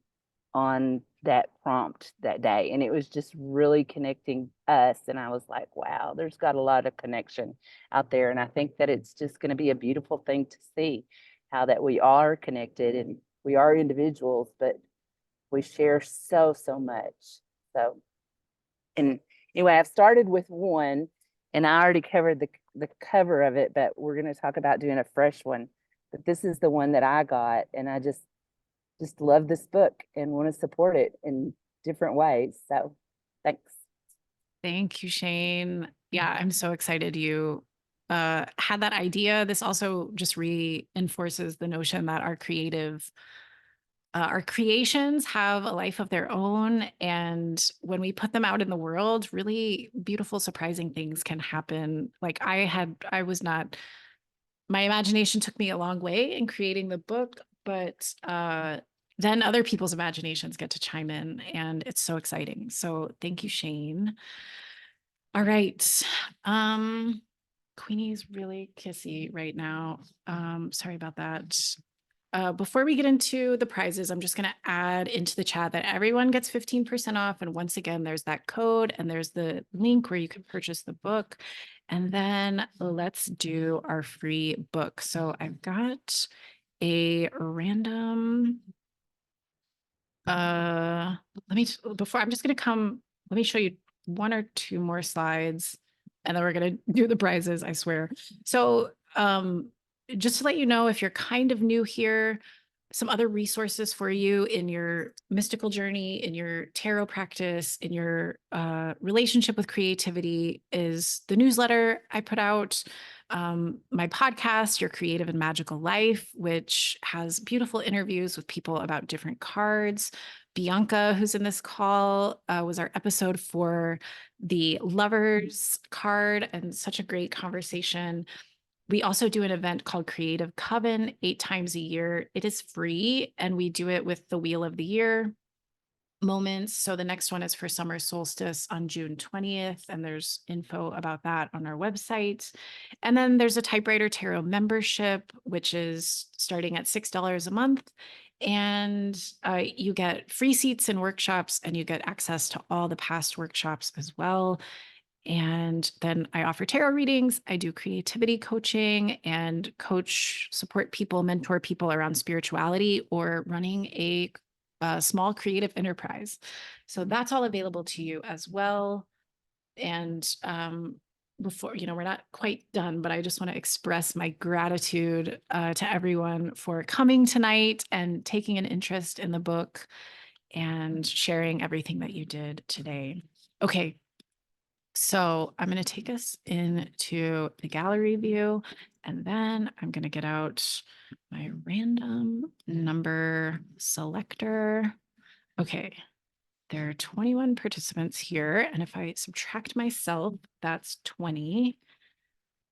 on that prompt that day. And it was just really connecting us. And I was like, wow, there's got a lot of connection out there. And I think that it's just going to be a beautiful thing to see how that we are connected and we are individuals, but we share so, so much. So, and anyway, I've started with one, and I already covered the cover of it, but we're going to talk about doing a fresh one. But this is the one that I got, and I just love this book and want to support it in different ways. So thanks. Thank you, Shane. Yeah, I'm so excited you had that idea. This also just reinforces the notion that our creations have a life of their own. And when we put them out in the world, really beautiful, surprising things can happen. Like my imagination took me a long way in creating the book, but then other people's imaginations get to chime in, and it's so exciting. So thank you, Shane. All right. Queenie's really kissy right now. Sorry about that. Before we get into the prizes, I'm just going to add into the chat that everyone gets 15% off. And once again, there's that code and there's the link where you can purchase the book. And then let's do our free book. So I've got a random, let me show you one or two more slides, and then we're going to do the prizes, I swear. So just to let you know, if you're kind of new here, some other resources for you in your mystical journey, in your tarot practice, in your relationship with creativity is the newsletter I put out, my podcast, Your Creative and Magical Life, which has beautiful interviews with people about different cards. Bianca, who's in this call, was our episode for the Lovers card, and such a great conversation. We also do an event called Creative Coven 8 times a year. It is free, and we do it with the Wheel of the Year moments. So the next one is for summer solstice on June 20th, and there's info about that on our website. And then there's a typewriter tarot membership, which is starting at $6 a month. And you get free seats and workshops, and you get access to all the past workshops as well. And then I offer tarot readings. I do creativity coaching and support people, mentor people around spirituality or running a small creative enterprise. So that's all available to you as well. And before, we're not quite done, but I just want to express my gratitude to everyone for coming tonight and taking an interest in the book and sharing everything that you did today. Okay. So I'm going to take us into the gallery view, and then I'm going to get out my random number selector. Okay, there are 21 participants here, and if I subtract myself, that's 20.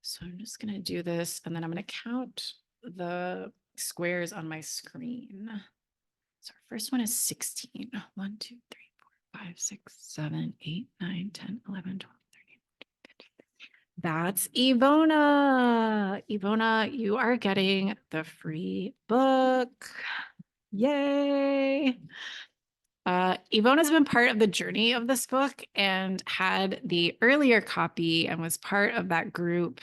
So I'm just going to do this, and then I'm going to count the squares on my screen. So our first one is 16. 1, 2, 3, 4, 5, 6, 7, 8, 9, 10, 11, 12. That's Ivona. Ivona, you are getting the free book. Yay. Ivona's been part of the journey of this book and had the earlier copy and was part of that group.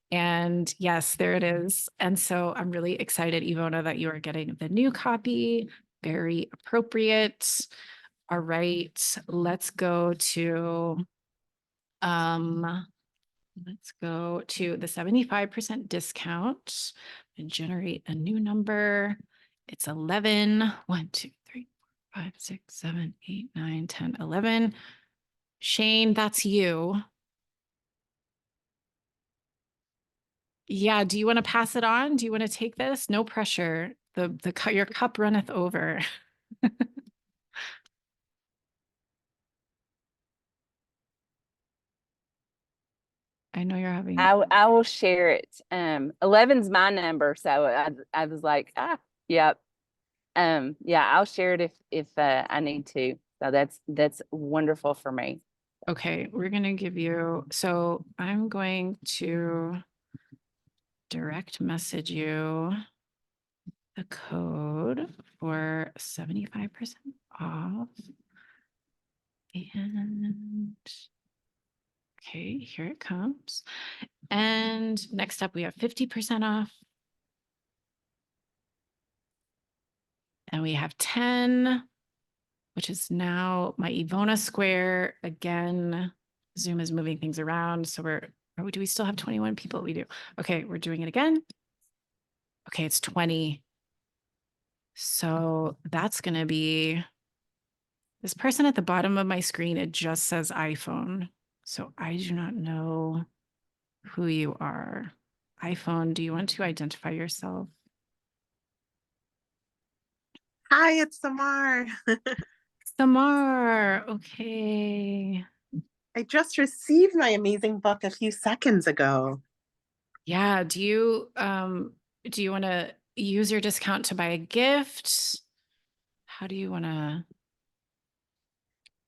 And yes, there it is. And so I'm really excited, Ivona, that you are getting the new copy. Very appropriate. All right, let's go to the 75% discount and generate a new number. It's 11. 1, 2, 3, 4, 5, 6, 7, 8, 9, 10, 11. Shane, that's you. Yeah, do you want to pass it on? Do you want to take this? No pressure. Your cup runneth over. I know you're having. I will share it. 11's my number, so I was like, yep. Yeah, I'll share it if I need to. So that's wonderful for me. Okay, we're gonna give you. So I'm going to direct message you the code for 75% off. And okay, here it comes. And next up, we have 50% off. And we have 10, which is now my Ivona square. Again, Zoom is moving things around. So do we still have 21 people? We do. Okay, we're doing it again. Okay, it's 20. So that's going to be this person at the bottom of my screen. It just says iPhone. So I do not know who you are. iPhone, do you want to identify yourself? Hi, it's Samar. Samar, okay. I just received my amazing book a few seconds ago. Yeah, do you want to use your discount to buy a gift? How do you want to?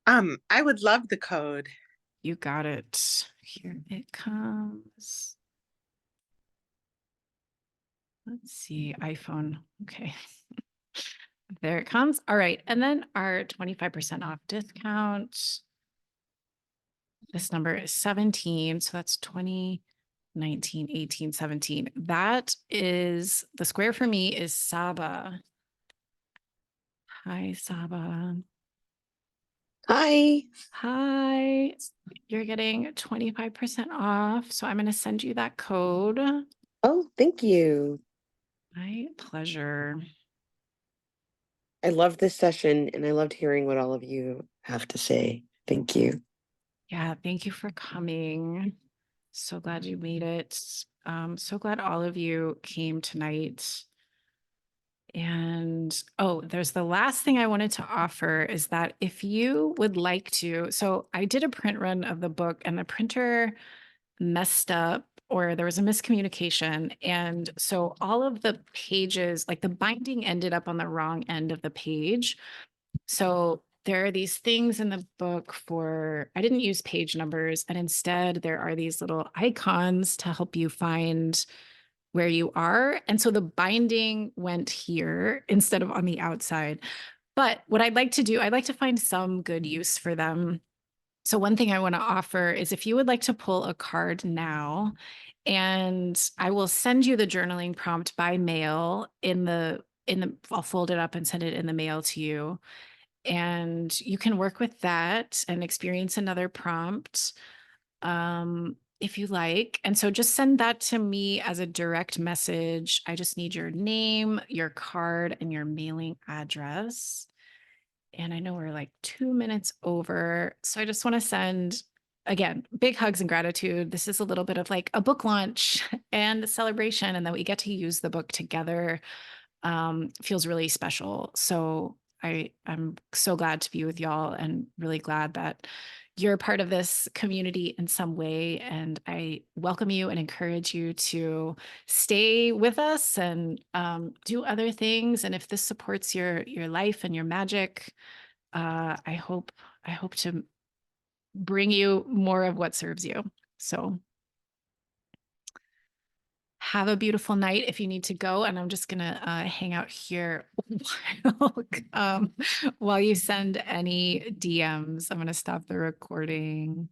I would love the code. You got it. Here it comes. Let's see, iPhone. Okay. There it comes. All right. And then our 25% off discount. This number is 17. So that's 20, 19, 18, 17. That is the square for me is Saba. Hi, Saba. Hi. Hi. You're getting 25% off. So I'm going to send you that code. Oh, thank you. My pleasure. I loved this session and I loved hearing what all of you have to say. Thank you. Yeah, thank you for coming. So glad you made it. So glad all of you came tonight. And there's the last thing I wanted to offer is that if you would like to, so I did a print run of the book and the printer messed up or there was a miscommunication. And so all of the pages, like the binding ended up on the wrong end of the page. So there are these things in the book I didn't use page numbers. And instead there are these little icons to help you find where you are. And so the binding went here instead of on the outside. But what I'd like to do, I'd like to find some good use for them. So one thing I want to offer is if you would like to pull a card now, and I will send you the journaling prompt by mail I'll fold it up and send it in the mail to you. And you can work with that and experience another prompt. If you like. And so just send that to me as a direct message. I just need your name, your card, and your mailing address. And I know we're like 2 minutes over. So I just want to send, again, big hugs and gratitude. This is a little bit of like a book launch and a celebration, and that we get to use the book together. Feels really special. So I'm so glad to be with y'all and really glad that you're a part of this community in some way. And I welcome you and encourage you to stay with us and do other things. And if this supports your life and your magic, I hope to bring you more of what serves you. So have a beautiful night if you need to go. And I'm just going to hang out here while you send any DMs. I'm going to stop the recording.